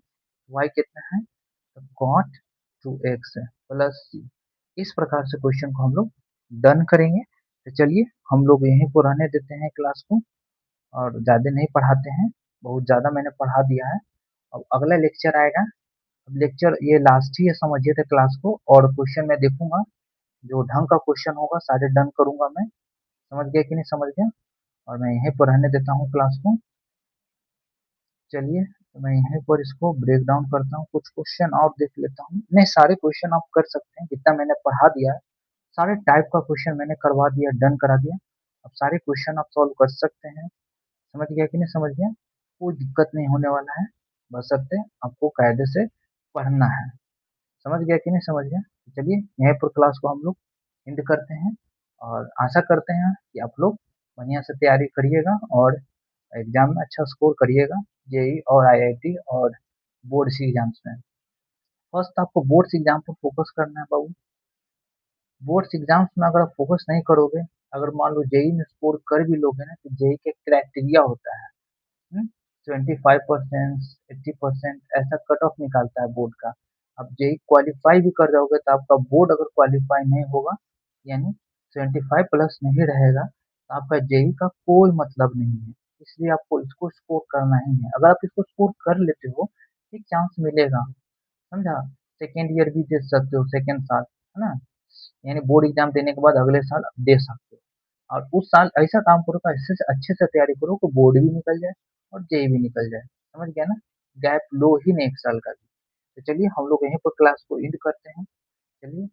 Y कितना है, तो कॉट 2x है प्लस सी। इस प्रकार से क्वेश्चन को हम लोग डन करेंगे। तो चलिए हम लोग यहीं पर रहने देते हैं क्लास को, और ज़्यादा नहीं पढ़ाते हैं, बहुत ज़्यादा मैंने पढ़ा दिया है। अब अगला लेक्चर आएगा, अब लेक्चर ये लास्ट ही है समझिए थे क्लास को, और क्वेश्चन मैं देखूंगा जो ढंग का क्वेश्चन होगा सारे डन करूंगा मैं। समझ गया कि नहीं समझ गया, और मैं यहीं पर रहने देता हूँ क्लास को। चलिए तो मैं यहीं पर इसको ब्रेक डाउन करता हूँ, कुछ क्वेश्चन और देख लेता हूँ। नहीं, सारे क्वेश्चन आप कर सकते हैं, जितना मैंने पढ़ा दिया है सारे टाइप का क्वेश्चन मैंने करवा दिया, डन करा दिया। अब सारे क्वेश्चन आप सॉल्व कर सकते हैं। समझ गया कि नहीं समझ गया, कोई दिक्कत नहीं होने वाला है, बशर्ते आपको कायदे से पढ़ना है। समझ गया कि नहीं समझ गया। तो चलिए यहीं पर क्लास को हम लोग एंड करते हैं, और आशा करते हैं कि आप लोग बढ़िया से तैयारी करिएगा और एग्जाम में अच्छा स्कोर करिएगा, जेई और आईआईटी और बोर्ड सी एग्जाम्स में। फर्स्ट आपको बोर्ड एग्जाम पर फोकस करना है बाबू। बोर्ड्स एग्जाम्स में अगर आप फोकस नहीं करोगे, अगर मान लो जेई में स्कोर कर भी लोगे ना, तो जेई के क्राइटेरिया होता है 25%, 80% ऐसा कट ऑफ निकालता है बोर्ड का। अब जेई क्वालिफाई भी कर जाओगे तो आपका बोर्ड अगर क्वालिफाई नहीं होगा, यानी 75 प्लस नहीं रहेगा, तो आपका जेई का कोई मतलब नहीं है। इसलिए आपको इसको स्कोर करना ही है। अगर आप इसको स्कोर कर लेते हो, एक चांस मिलेगा, समझा। सेकेंड ईयर भी दे सकते हो, सेकेंड साल, है ना, यानी बोर्ड एग्जाम देने के बाद अगले साल आप दे सकते हो। और उस साल ऐसा काम करो कि अच्छे से तैयारी करो कि बोर्ड भी निकल जाए और जेई भी निकल जाए। समझ गया ना, गैप लो ही नहीं एक साल का भी। तो चलिए हम लोग यहीं पर क्लास को एंड करते हैं। चलिए।